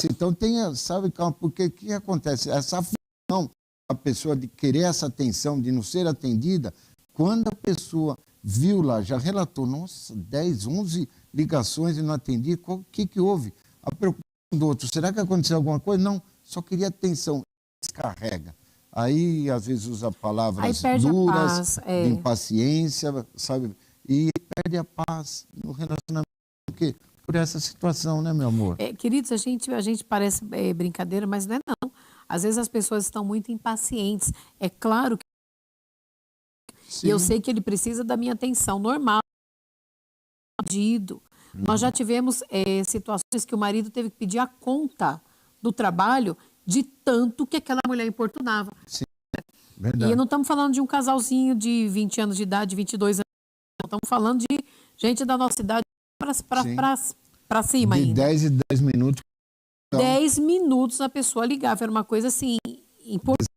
Então sabe, calma, porque o que acontece? Essa aflição, a pessoa de querer essa atenção, de não ser atendida, quando a pessoa viu lá, já relatou, nossa, 10, 11 ligações e não atendi, o que houve? A preocupação do outro, será que aconteceu alguma coisa? Não, só queria atenção, descarrega. Aí, às vezes, usa palavras duras, de impaciência, sabe? E perde a paz no relacionamento. Por quê? Por essa situação, né, meu amor? Queridos, a gente parece brincadeira, mas não é não. Às vezes as pessoas estão muito impacientes. É claro que Sim. eu sei que ele precisa da minha atenção normal. Nós já tivemos situações que o marido teve que pedir a conta do trabalho de tanto que aquela mulher importunava. Sim, verdade. E não estamos falando de um casalzinho de 20 anos de idade, 22 anos. Estamos falando de gente da nossa idade para cima de ainda. 10 e 10 minutos. 10 minutos a pessoa ligava. Era uma coisa assim, importante.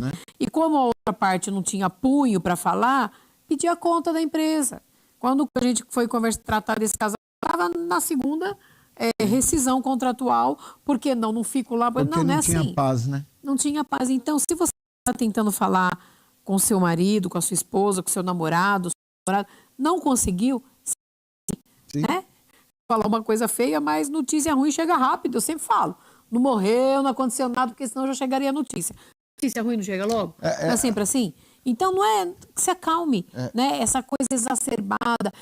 Né? E como a outra parte não tinha punho para falar, pedia a conta da empresa. Quando a gente foi tratar desse casal, estava na segunda rescisão contratual, porque não fico lá. Porque não é tinha assim. paz, né? Não tinha paz. Então, se você está tentando falar com seu marido, com a sua esposa, com seu namorado, não conseguiu, Sim. né? Falar uma coisa feia, mas notícia ruim chega rápido, eu sempre falo. Não morreu, não aconteceu nada, porque senão já chegaria a notícia. Notícia ruim não chega logo? Não é sempre assim? Então, não é que se acalme, né? Essa coisa exacerbada.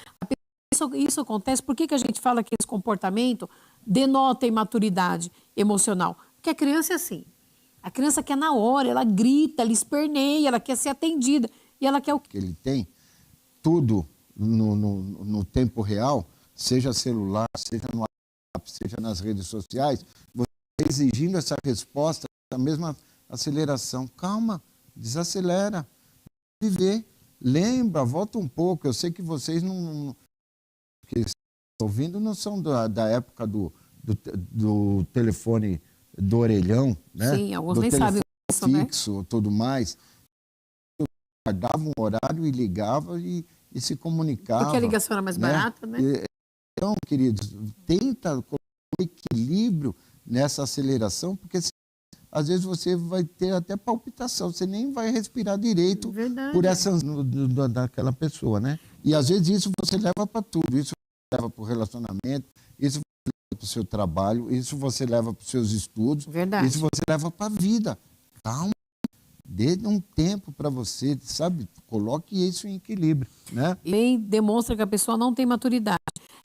Isso acontece, por que a gente fala que esse comportamento denota imaturidade emocional? Porque a criança é assim. A criança quer na hora, ela grita, ela esperneia, ela quer ser atendida. E ela quer o quê? Ele tem tudo no tempo real, seja celular, seja no WhatsApp, seja nas redes sociais, você exigindo essa resposta, essa mesma aceleração. Calma, desacelera, viver, lembra, volta um pouco. Eu sei que vocês que estão ouvindo não são da época do telefone do orelhão, né? Sim, alguns do nem sabem isso, né? fixo, tudo mais. Eu guardava um horário e ligava e se comunicava. Porque a ligação era mais barata, né? Então, queridos, tenta colocar um equilíbrio nessa aceleração, porque às vezes você vai ter até palpitação, você nem vai respirar direito Verdade. por essa daquela pessoa, né? E às vezes isso você leva para tudo, isso você leva para o relacionamento, isso você leva para o seu trabalho, isso você leva para os seus estudos, Verdade. isso você leva para a vida. Calma, dê um tempo para você, sabe? Coloque isso em equilíbrio, né? Lei demonstra que a pessoa não tem maturidade.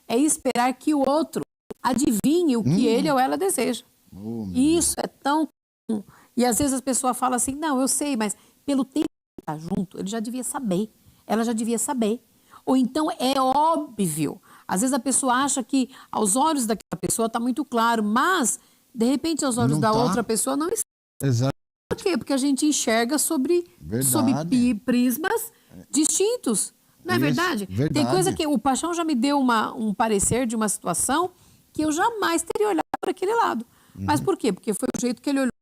É esperar que o outro adivinhe o que ele ou ela deseja. Oh, meu Isso é tão comum. E às vezes as pessoas falam assim, não, eu sei, mas pelo tempo que está junto, ele já devia saber. Ela já devia saber. Ou então é óbvio. Às vezes a pessoa acha que aos olhos daquela pessoa está muito claro, mas de repente aos olhos Não da tá. outra pessoa não está. Exato. Por quê? Porque a gente enxerga sobre prismas distintos. Não é Isso, verdade? Tem verdade. coisa que o Paixão já me deu um parecer de uma situação que eu jamais teria olhado para aquele lado. Mas por quê? Porque foi o jeito que ele olhou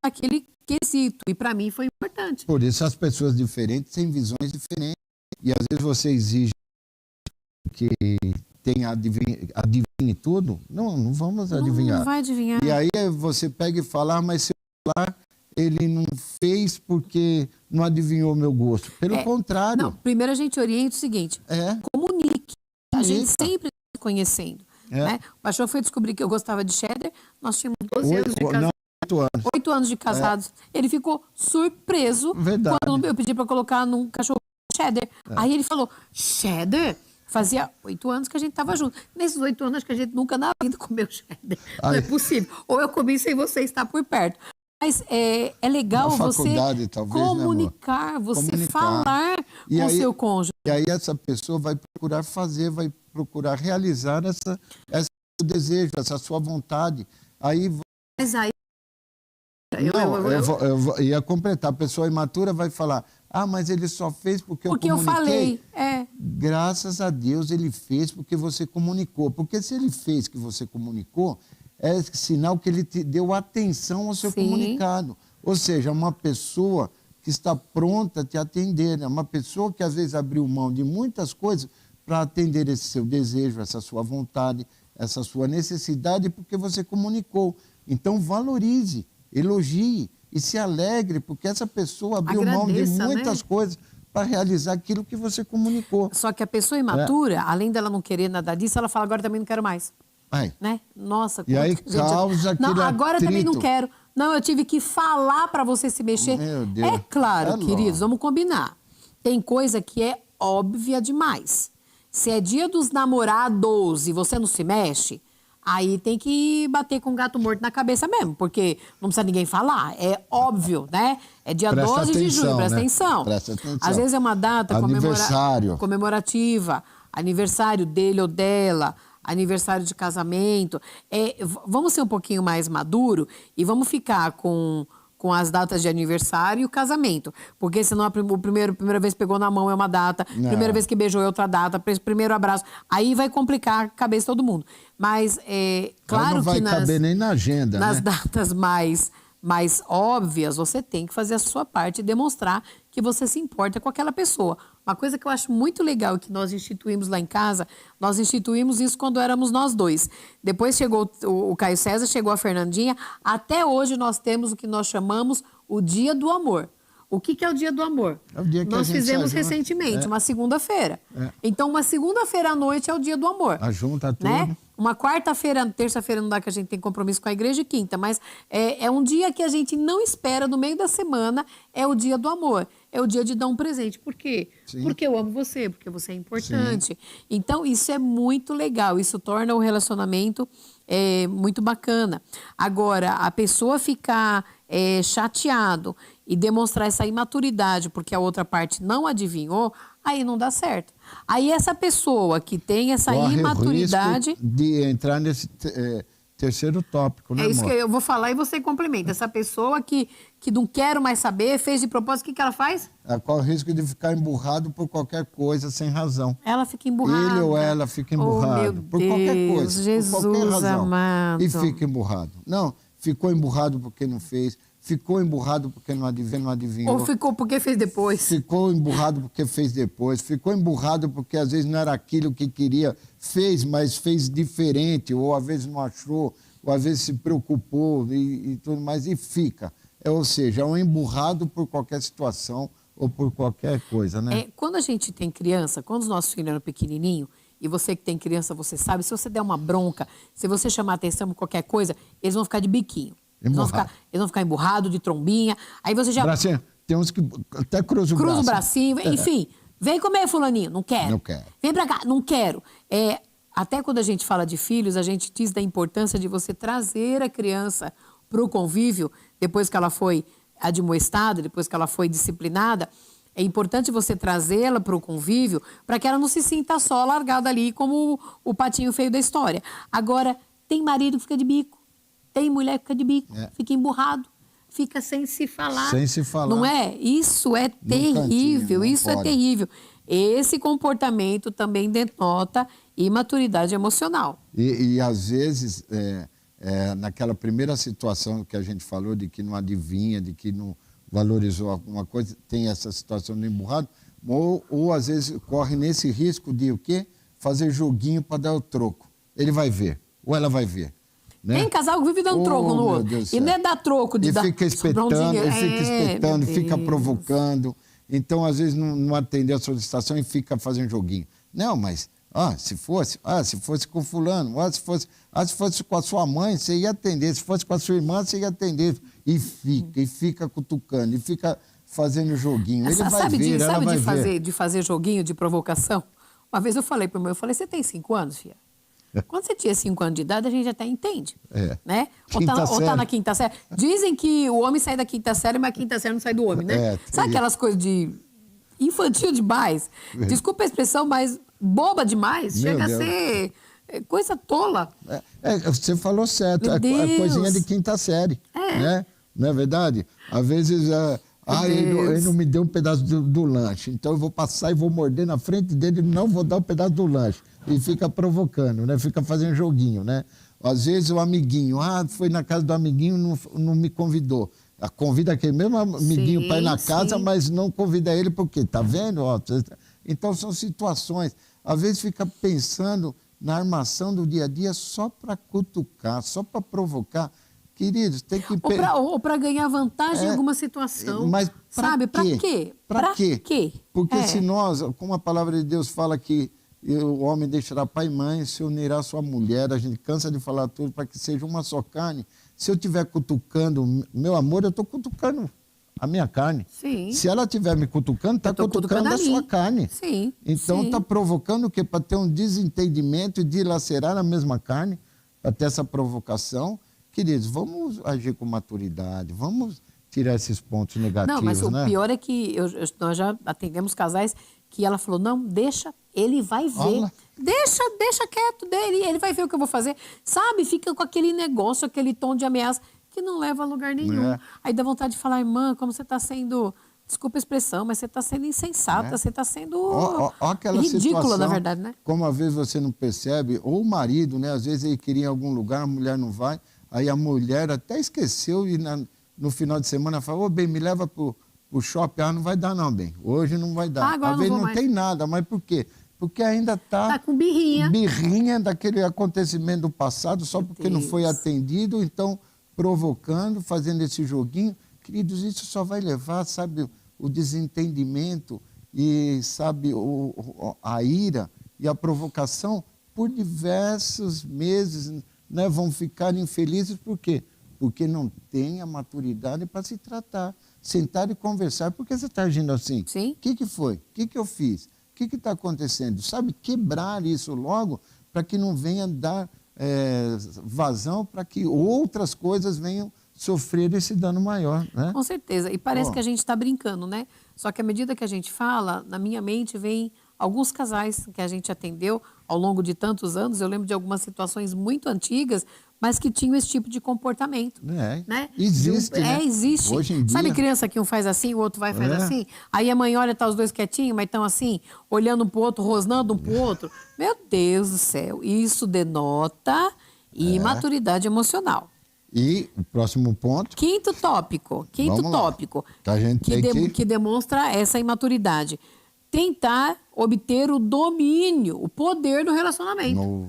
aquele quesito. E para mim foi importante. Por isso as pessoas diferentes têm visões diferentes. E às vezes você exige que adivinhe tudo. Não vamos adivinhar. Não vai adivinhar. E aí você pega e fala, mas seu celular ele não fez porque não adivinhou meu gosto. Pelo contrário. Não, primeiro a gente orienta o seguinte. Comunique. A gente sempre está se conhecendo. Né? O Paixão foi descobrir que eu gostava de cheddar. Nós tínhamos 12 anos de casados. 8 anos. 8 anos de casados. Ele ficou surpreso quando eu pedi para colocar num cachorro cheddar. Aí ele falou, cheddar? Fazia 8 anos que a gente estava junto. Nesses 8 anos, acho que a gente nunca na vida comeu cheddar. Não é possível. Ou eu comi sem você estar por perto. Mas é legal você comunicar, né, você falar com o seu cônjuge. E aí essa pessoa vai procurar fazer, vai procurar realizar esse desejo, essa sua vontade. Aí... Mas aí... Eu ia completar. A pessoa imatura vai falar, mas ele só fez porque eu comuniquei. Falei. Graças a Deus ele fez porque você comunicou. Porque se ele fez que você comunicou, é sinal que ele te deu atenção ao seu comunicado. Ou seja, uma pessoa que está pronta a te atender. É uma pessoa que às vezes abriu mão de muitas coisas para atender esse seu desejo, essa sua vontade, essa sua necessidade, porque você comunicou. Então valorize, elogie e se alegre, porque essa pessoa abriu mão de muitas coisas para realizar aquilo que você comunicou. Só que a pessoa imatura, além dela não querer nada disso, ela fala, agora também não quero mais. Né? Nossa, e aí causa aquele não, agora atrito. Também não quero. Não, eu tive que falar para você se mexer. Meu Deus. É claro, queridos, vamos combinar. Tem coisa que é óbvia demais. Se é dia dos namorados e você não se mexe, aí tem que bater com o gato morto na cabeça mesmo, porque não precisa ninguém falar. É óbvio, né? É dia 12 de julho, presta atenção. Presta atenção. Às vezes é uma data comemorativa, aniversário dele ou dela, aniversário de casamento. Vamos ser um pouquinho mais maduro e vamos ficar com as datas de aniversário e o casamento. Porque senão a primeira vez que pegou na mão é uma data, primeira vez que beijou é outra data, primeiro abraço. Aí vai complicar a cabeça de todo mundo. Mas claro não vai que caber nem na agenda, nas datas mais óbvias, você tem que fazer a sua parte e demonstrar que você se importa com aquela pessoa. Uma coisa que eu acho muito legal e que nós instituímos lá em casa, nós instituímos isso quando éramos nós dois. Depois chegou o Caio César, chegou a Fernandinha. Até hoje nós temos o que nós chamamos o Dia do Amor. O que é o Dia do Amor? É o dia que nós fizemos recentemente, uma segunda-feira. Então, uma segunda-feira à noite é o Dia do Amor. Ajunta tudo. Né? Uma quarta-feira, terça-feira não dá, que a gente tem compromisso com a igreja, e quinta, mas é um dia que a gente não espera, no meio da semana, é o Dia do Amor. É o dia de dar um presente. Por quê? Sim. Porque eu amo você, porque você é importante. Sim. Então, isso é muito legal, isso torna o relacionamento muito bacana. Agora, a pessoa ficar chateado e demonstrar essa imaturidade porque a outra parte não adivinhou, aí não dá certo. Aí essa pessoa que tem essa imaturidade... de entrar nesse terceiro tópico, né, É isso amor? que eu vou falar e você complementa. Essa pessoa que não quero mais saber, fez de propósito, o que ela faz? Corre o risco de ficar emburrado por qualquer coisa sem razão. Ela fica emburrada. Ele ou ela fica emburrado por qualquer coisa, Jesus por qualquer razão. Amado. E fica emburrado. Não, ficou emburrado porque não fez, ficou emburrado porque não adivinhou. Ou ficou porque fez depois. Ficou emburrado porque fez depois. Ficou emburrado porque às vezes não era aquilo que queria. Fez, mas fez diferente. Ou às vezes não achou. ou às vezes se preocupou e tudo mais, e fica. Ou seja, é um emburrado por qualquer situação ou por qualquer coisa, né? Quando a gente tem criança, quando os nossos filhos eram pequenininhos, e você que tem criança, você sabe, se você der uma bronca, se você chamar atenção por qualquer coisa, eles vão ficar de biquinho. Eles vão ficar emburrados, de trombinha. Aí você já... Bracinho, tem uns que até cruzam o braço. Cruza o bracinho, enfim. Vem comer, fulaninho. Não quero. Não quero. Vem pra cá. Não quero. Até quando a gente fala de filhos, a gente diz da importância de você trazer a criança para o convívio, depois que ela foi admoestada, depois que ela foi disciplinada. É importante você trazê-la para o convívio para que ela não se sinta só largada ali como o patinho feio da história. Agora, tem marido que fica de bico, tem mulher que fica de bico, fica emburrado, fica sem se falar. Sem se falar. Não é? Isso é terrível, isso é terrível. Esse comportamento também denota imaturidade emocional. E às vezes, naquela primeira situação que a gente falou, de que não adivinha, de que não valorizou alguma coisa, tem essa situação do emburrado, ou às vezes corre nesse risco de o quê? Fazer joguinho para dar o troco. Ele vai ver, ou ela vai ver. Né? Tem casal que vive dando troco no outro. E não é dar troco de dar... Fica espetando, fica provocando. Então, às vezes, não atender a solicitação e fica fazendo joguinho. Não, mas... se fosse com fulano, se fosse com a sua mãe, você ia atender, se fosse com a sua irmã, você ia atender. E fica cutucando, e fica fazendo joguinho. Ele vai ver, ela vai ver. De fazer joguinho, de provocação? Uma vez eu falei para o meu, você tem 5 anos, filha? Quando você tinha 5 anos de idade, a gente até entende. Né? Ou tá na quinta série. Dizem que o homem sai da quinta série, mas a quinta série não sai do homem, né? Sabe aquelas coisas de infantil demais? Desculpa a expressão, mas boba demais. Chega a ser coisa tola. Você falou certo. É coisinha de quinta série. Né? Não é verdade? Às vezes... ele não me deu um pedaço do lanche, então eu vou passar e vou morder na frente dele e não vou dar um pedaço do lanche. E fica provocando, né? Fica fazendo joguinho, né? Às vezes o amiguinho, foi na casa do amiguinho e não me convidou. Convida aquele mesmo amiguinho para ir na casa, mas não convida ele porque, tá vendo? Então são situações. Às vezes fica pensando na armação do dia a dia só para cutucar, só para provocar. Queridos, tem que... Ou para ganhar vantagem em alguma situação. Mas sabe, para quê? Para quê? Porque se nós, como a palavra de Deus fala que o homem deixará pai e mãe, se unirá à sua mulher, a gente cansa de falar tudo para que seja uma só carne. Se eu estiver cutucando, meu amor, eu estou cutucando a minha carne. Sim. Se ela estiver me cutucando, está cutucando a sua carne. Sim. Então está provocando o quê? Para ter um desentendimento e dilacerar a mesma carne, para ter essa provocação. Queridos, vamos agir com maturidade, vamos tirar esses pontos negativos, não, mas né? O pior é que nós já atendemos casais que ela falou, não, deixa, ele vai ver. Olha. Deixa quieto dele, ele vai ver o que eu vou fazer. Sabe, fica com aquele negócio, aquele tom de ameaça que não leva a lugar nenhum. Aí dá vontade de falar, irmã, como você está sendo... Desculpa a expressão, mas você está sendo insensata, você está sendo ridícula, situação, na verdade, né? Como às vezes você não percebe, ou o marido, né? Às vezes ele queria ir em algum lugar, a mulher não vai, aí a mulher até esqueceu e no final de semana falou, bem, me leva para o shopping. Não vai dar não, bem, hoje não vai dar. Agora às vezes não tem nada, mas por quê? Porque ainda está com birrinha. Birrinha daquele acontecimento do passado, só porque não foi atendido, então provocando, fazendo esse joguinho. Queridos, isso só vai levar, sabe, o desentendimento e, sabe, a ira e a provocação por diversos meses, né? Vão ficar infelizes, por quê? Porque não tem a maturidade para se tratar, sentar e conversar. Por que você está agindo assim? Sim. O que foi? O que eu fiz? O que está acontecendo? Sabe, quebrar isso logo para que não venha dar vazão, para que outras coisas venham sofrer esse dano maior, né? Com certeza. E parece que a gente está brincando, né? Só que à medida que a gente fala, na minha mente vem alguns casais que a gente atendeu ao longo de tantos anos. Eu lembro de algumas situações muito antigas, mas que tinham esse tipo de comportamento. Né? Existe, né? Existe. Hoje em dia... Sabe criança que um faz assim, o outro vai e faz assim? Aí a mãe olha, tá os dois quietinhos, mas estão assim, olhando um pro outro, rosnando um pro outro. Meu Deus do céu, isso denota imaturidade emocional. E o próximo ponto... Quinto tópico. Que a gente que demonstra essa imaturidade. Tentar obter o domínio, o poder do relacionamento.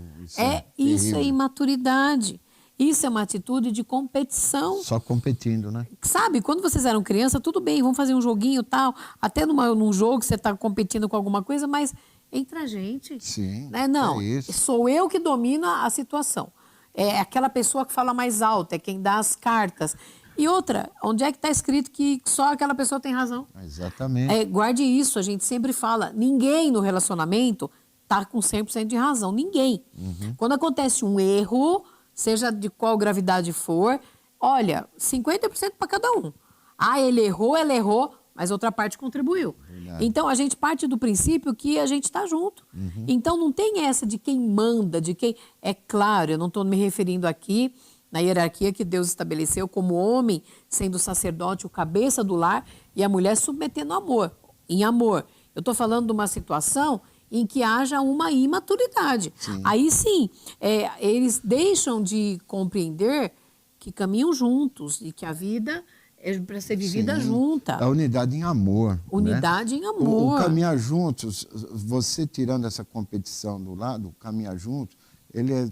Isso é imaturidade. Isso é uma atitude de competição. Só competindo, né? Sabe, quando vocês eram criança, tudo bem, vamos fazer um joguinho e tal. Até num jogo você está competindo com alguma coisa, mas entre a gente. Sim, Né? Não, é isso. sou eu que domino a situação. É aquela pessoa que fala mais alto, é quem dá as cartas. E outra, onde é que está escrito que só aquela pessoa tem razão? Exatamente. Guarde isso, a gente sempre fala, ninguém no relacionamento está com 100% de razão, ninguém. Quando acontece um erro, seja de qual gravidade for, olha, 50% para cada um. Ah, ele errou, ela errou, mas outra parte contribuiu. Verdade. Então, a gente parte do princípio que a gente está junto. Então, não tem essa de quem manda, de quem... É claro, eu não estou me referindo aqui na hierarquia que Deus estabeleceu como homem, sendo o sacerdote, o cabeça do lar, e a mulher submetendo amor, em amor. Eu estou falando de uma situação em que haja uma imaturidade. Sim. Aí sim, eles deixam de compreender que caminham juntos e que a vida é para ser vivida Sim. junta. A unidade em amor. Unidade né? em amor. O caminhar juntos, você tirando essa competição do lado, o caminhar juntos, ele é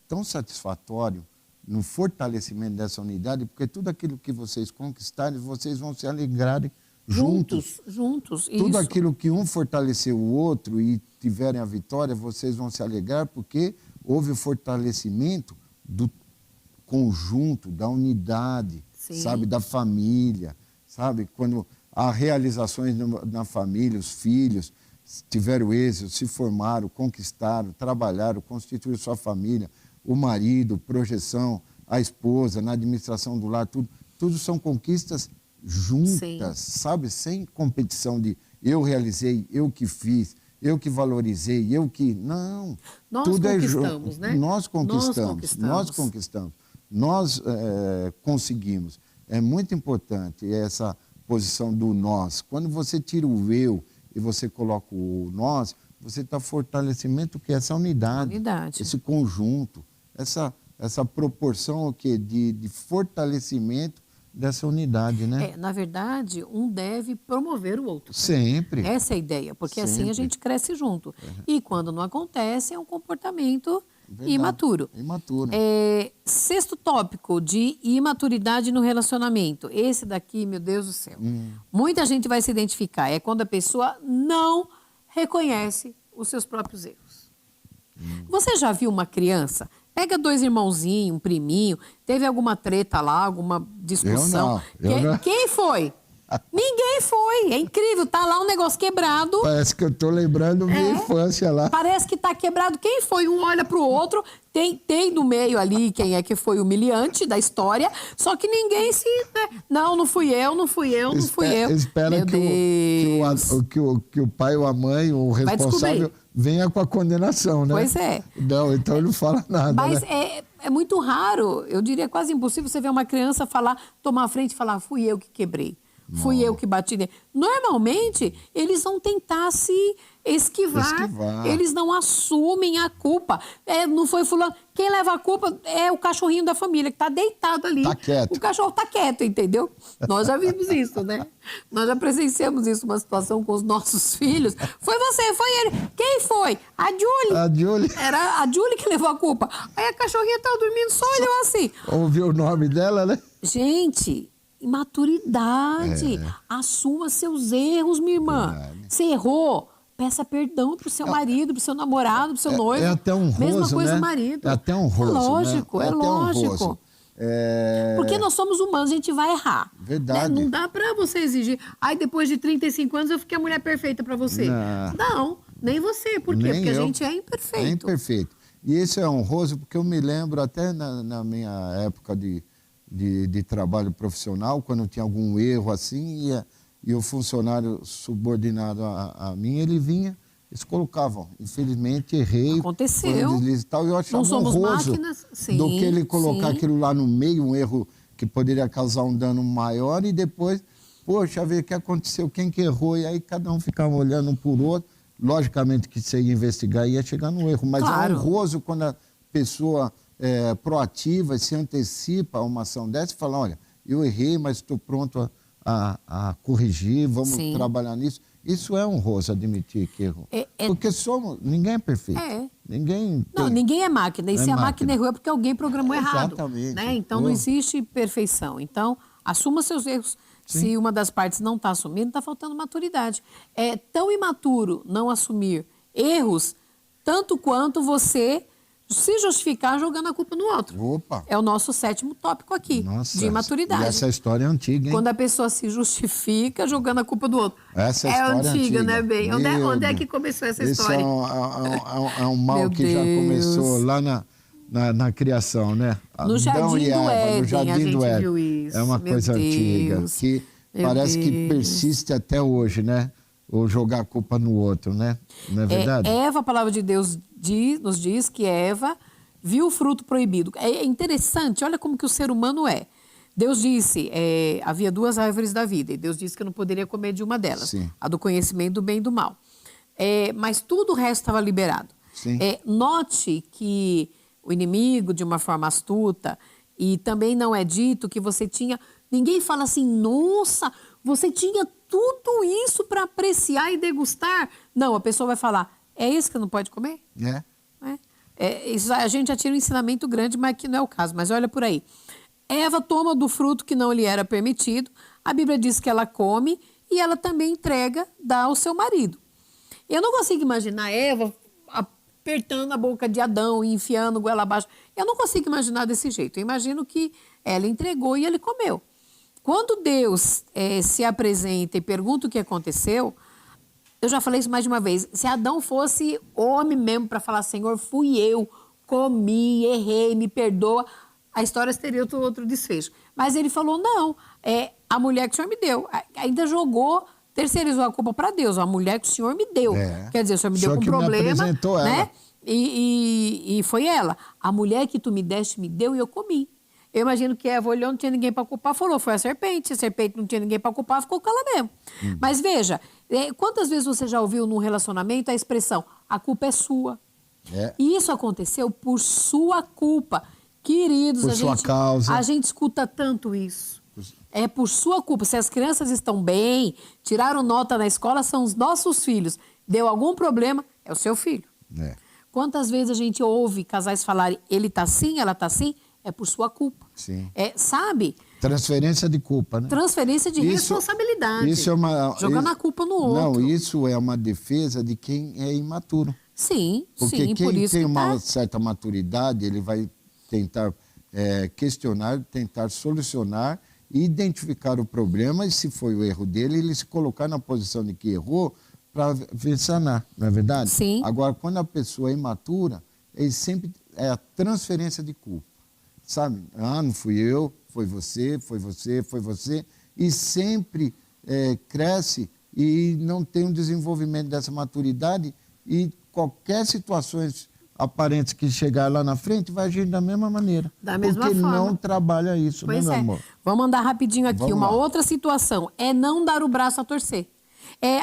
tão satisfatório no fortalecimento dessa unidade, porque tudo aquilo que vocês conquistarem, vocês vão se alegrarem juntos. Juntos. Tudo Isso. aquilo que um fortaleceu o outro e tiverem a vitória, vocês vão se alegrar, porque houve o fortalecimento do conjunto, da unidade, Sim. sabe, da família, sabe? Quando há realizações na família, os filhos tiveram êxito, se formaram, conquistaram, trabalharam, constituíram sua família, o marido, projeção, a esposa, na administração do lar, tudo são conquistas juntas, Sim. sabe? Sem competição de eu realizei, eu que fiz, eu que valorizei, eu que... Não. Nós tudo conquistamos, né? Nós conquistamos. Nós conquistamos. Nós conseguimos. É muito importante essa posição do nós. Quando você tira o eu e você coloca o nós, você está fortalecimento que é essa unidade, esse conjunto, essa proporção o quê? De fortalecimento dessa unidade, né? Na verdade, um deve promover o outro. Sempre. Essa é a ideia, porque Sempre. assim a gente cresce junto. E quando não acontece, é um comportamento Verdade. imaturo. Imaturo. Sexto tópico de imaturidade no relacionamento. Esse daqui, meu Deus do céu. Muita gente vai se identificar. É quando a pessoa não reconhece os seus próprios erros. Você já viu uma criança? Pega dois irmãozinhos, um priminho, teve alguma treta lá, alguma discussão. Eu não. Quem foi? Ninguém foi. É incrível, tá lá um negócio quebrado. Parece que eu tô lembrando minha infância lá. Parece que tá quebrado. Quem foi? Um olha pro outro. Tem no meio ali quem é que foi humilhante da história. Só que ninguém se... Né? Não fui eu, não fui eu, não fui eu. Espera que o pai ou a mãe, o responsável, venha com a condenação, né? Pois é. Não, então ele não fala nada, Mas né? é muito raro, eu diria quase impossível você ver uma criança tomar a frente e falar, fui eu que quebrei. Fui eu que bati nele. Normalmente, eles vão tentar se esquivar. Eles não assumem a culpa. Não foi fulano. Quem leva a culpa é o cachorrinho da família, que está deitado ali. Tá quieto. O cachorro está quieto, entendeu? Nós já vimos isso, né? Nós já presenciamos isso, uma situação com os nossos filhos. Foi você, foi ele. Quem foi? A Julie. A Julie. Era a Julie que levou a culpa. Aí a cachorrinha estava dormindo, só olhou assim. Ouviu o nome dela, né? Gente... Imaturidade. Assuma seus erros, minha irmã. Verdade. Você errou, peça perdão pro seu marido, pro seu namorado, pro seu noivo. É até honroso, mesma coisa né? o marido. É até honroso, É lógico, né? é até lógico. honroso. Porque nós somos humanos, a gente vai errar. Verdade. Né? Não dá pra você exigir. Aí depois de 35 anos eu fiquei a mulher perfeita pra você. Não, nem você. Por quê? Nem Porque eu. a gente é imperfeito. É imperfeito. E isso é honroso porque eu me lembro até na minha época de trabalho profissional, quando tinha algum erro assim, e o funcionário subordinado a mim, ele vinha, eles colocavam, infelizmente errei, Aconteceu. foi um deslize e tal, eu achava Não somos honroso máquinas. Sim, do que ele colocar sim. aquilo lá no meio, um erro que poderia causar um dano maior, e depois, poxa, ver o que aconteceu, quem que errou, e aí cada um ficava olhando um por outro. Logicamente que você ia investigar e ia chegar no erro, mas Claro. é honroso quando a pessoa proativa, se antecipa a uma ação dessa e fala, olha, eu errei, mas estou pronto a corrigir, vamos Sim. trabalhar nisso. Isso é honroso, admitir que errou. Porque ninguém é perfeito. Ninguém Não, tem. ninguém é máquina. E Não se é a máquina errou é porque alguém programou errado. Exatamente. Né? Então não existe perfeição. Então, assuma seus erros. Sim. Se uma das partes não está assumindo, está faltando maturidade. É tão imaturo não assumir erros, tanto quanto você se justificar jogando a culpa no outro. Opa! É o nosso 7º tópico aqui, Nossa, de imaturidade. E essa história é antiga, hein? Quando a pessoa se justifica jogando a culpa do outro. Essa é história antiga, né, bem? Meu Onde é Deus. que começou essa Esse história? é um mal Meu que já Deus. começou lá na criação, né? No Adão Jardim e do Eva, Éden, no Jardim a gente do Éden. viu isso. É uma Meu coisa antiga, Deus. que Meu parece que Deus. persiste até hoje, né? Ou jogar a culpa no outro, né? Não é verdade? Eva, a palavra de Deus nos diz que Eva viu o fruto proibido. É interessante, olha como que o ser humano é. Deus disse, havia 2 árvores da vida, e Deus disse que eu não poderia comer de uma delas, Sim. a do conhecimento do bem e do mal. Mas tudo o resto estava liberado. Sim. Note que o inimigo, de uma forma astuta, e também não é dito que você tinha... Ninguém fala assim, nossa, você tinha tudo isso para apreciar e degustar. Não, a pessoa vai falar, é isso que não pode comer? É. Isso, a gente já tira um ensinamento grande, mas que não é o caso. Mas olha por aí. Eva toma do fruto que não lhe era permitido. A Bíblia diz que ela come e ela também dá ao seu marido. Eu não consigo imaginar Eva apertando a boca de Adão e enfiando goela abaixo. Eu não consigo imaginar desse jeito. Eu imagino que ela entregou e ele comeu. Quando Deus se apresenta e pergunta o que aconteceu, eu já falei isso mais de uma vez, se Adão fosse homem mesmo para falar, Senhor, fui eu, comi, errei, me perdoa, a história teria outro desfecho. Mas ele falou, não, a mulher que o Senhor me deu. Ainda terceirizou a culpa para Deus, a mulher que o Senhor me deu. Quer dizer, o Senhor me deu com problema, né? E foi ela. A mulher que tu me deste, me deu e eu comi. Eu imagino que Eva olhou, não tinha ninguém para culpar, falou, foi a serpente não tinha ninguém para culpar, ficou com ela mesmo. Mas veja, quantas vezes você já ouviu num relacionamento a expressão, a culpa é sua? E isso aconteceu por sua culpa. Queridos, por sua causa. A gente escuta tanto isso. É por sua culpa. Se as crianças estão bem, tiraram nota na escola, são os nossos filhos. Deu algum problema, é o seu filho. Quantas vezes a gente ouve casais falarem, ele tá assim, ela tá assim, é por sua culpa. Sim. Sabe? Transferência de culpa, né? Transferência de responsabilidade. Isso é jogando a culpa no outro. Não, isso é uma defesa de quem é imaturo. Sim, porque sim, quem por isso tem que uma certa maturidade, ele vai tentar questionar, tentar solucionar, identificar o problema, e se foi o erro dele, ele se colocar na posição de que errou para sanar, não é verdade? Sim. Agora, quando a pessoa é imatura, ele sempre é a transferência de culpa. Sabe? Não fui eu, foi você, foi você, foi você. E sempre cresce e não tem um desenvolvimento dessa maturidade, e qualquer situação aparente que chegar lá na frente vai agir da mesma maneira. Da mesma porque forma. não trabalha isso, Pois né, meu amor? Vamos andar rapidinho aqui. Vamos Uma lá. outra situação é não dar o braço a torcer.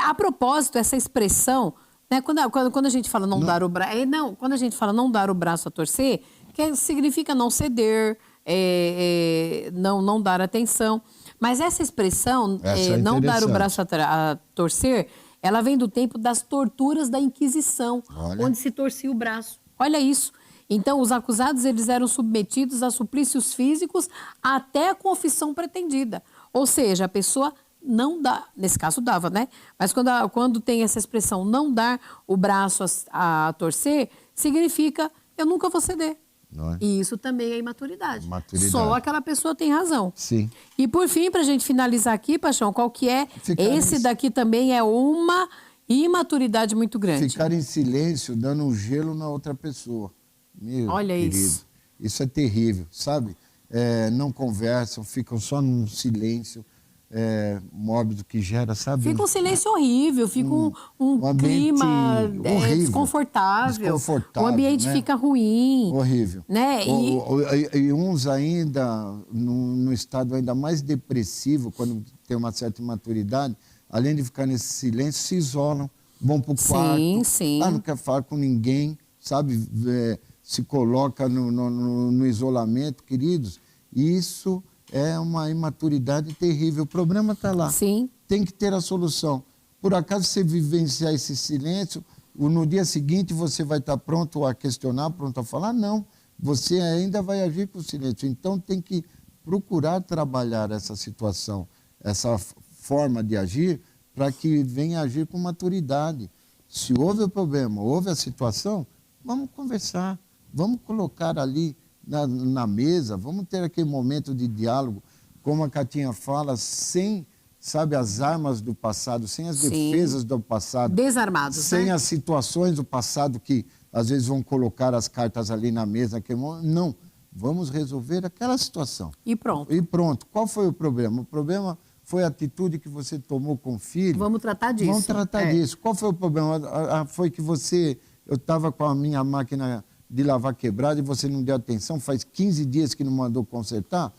A propósito, essa expressão, né, quando a gente fala não dar o braço... quando a gente fala não dar o braço a torcer, significa não ceder, não dar atenção. Mas essa expressão, não dar o braço a torcer, ela vem do tempo das torturas da Inquisição, onde se torcia o braço. Olha isso. Então, os acusados eles eram submetidos a suplícios físicos até a confissão pretendida. Ou seja, a pessoa não dá, nesse caso dava, né? Mas quando tem essa expressão não dar o braço a torcer, significa eu nunca vou ceder. Não é? E isso também é imaturidade. Maturidade. Só aquela pessoa tem razão. Sim. E por fim, para a gente finalizar aqui, Paixão, qual que é? Esse daqui também é uma imaturidade muito grande. Ficar em silêncio, dando um gelo na outra pessoa. Meu Olha querido, isso. é terrível, sabe? Não conversam, ficam só num silêncio mórbido que gera, sabe? Fica um silêncio horrível, fica um clima horrível, desconfortável. O ambiente, né? Fica ruim. Horrível. Né? E uns ainda, no estado ainda mais depressivo, quando tem uma certa imaturidade, além de ficar nesse silêncio, se isolam, vão para o quarto, sim. Não quer falar com ninguém, sabe? Se coloca no isolamento, queridos. Isso é uma imaturidade terrível. O problema está lá. Sim. Tem que ter a solução. Por acaso você vivenciar esse silêncio, no dia seguinte você vai estar pronto a questionar, pronto a falar? Não, você ainda vai agir com silêncio. Então tem que procurar trabalhar essa situação, essa forma de agir, para que venha agir com maturidade. Se houve o problema, houve a situação, vamos conversar, vamos colocar ali na mesa, vamos ter aquele momento de diálogo, como a Catinha fala, sem, sabe, as armas do passado, sem as defesas do passado. Desarmados, sem né? as situações do passado que às vezes vão colocar as cartas ali na mesa. Não, vamos resolver aquela situação. E pronto. E pronto. Qual foi o problema? O problema foi a atitude que você tomou com o filho. Vamos tratar disso. Vamos tratar disso. Qual foi o problema? Foi que eu estava com a minha máquina de lavar quebrada e você não deu atenção, faz 15 dias que não mandou consertar.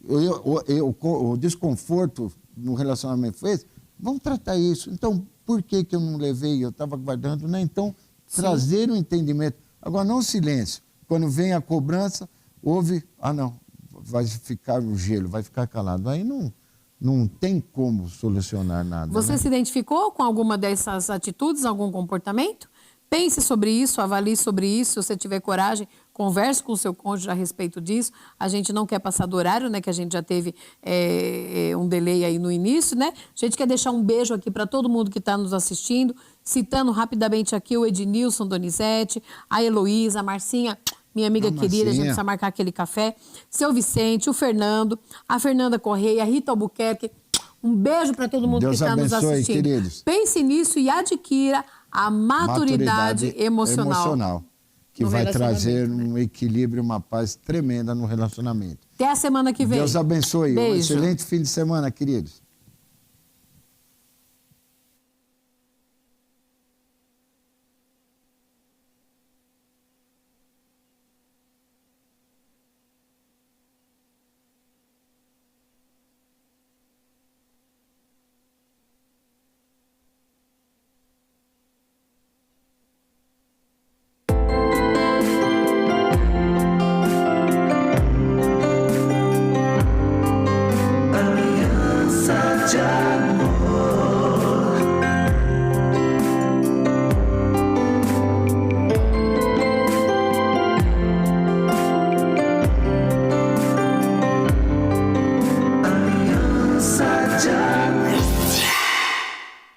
O desconforto no relacionamento foi esse. Vamos tratar isso. Então, por que eu não levei? Eu estava guardando, né? Então, trazer o entendimento. Agora, não o silêncio. Quando vem a cobrança, houve... não, vai ficar no gelo, vai ficar calado. Aí não tem como solucionar nada. Você, né? se identificou com alguma dessas atitudes, algum comportamento? Pense sobre isso, avalie sobre isso. Se você tiver coragem, converse com o seu cônjuge a respeito disso. A gente não quer passar do horário, né? Que a gente já teve um delay aí no início, né? A gente quer deixar um beijo aqui para todo mundo que está nos assistindo. Citando rapidamente aqui o Ednilson Donizete, a Heloísa, a Marcinha, minha amiga querida, a gente precisa marcar aquele café. Seu Vicente, o Fernando, a Fernanda Correia, a Rita Albuquerque. Um beijo para todo mundo Deus que está nos abençoe, assistindo. queridos. Pense nisso e adquira a maturidade emocional. Que vai trazer um equilíbrio, uma paz tremenda no relacionamento. Até a semana que vem. Deus abençoe. Beijo. Um excelente fim de semana, queridos.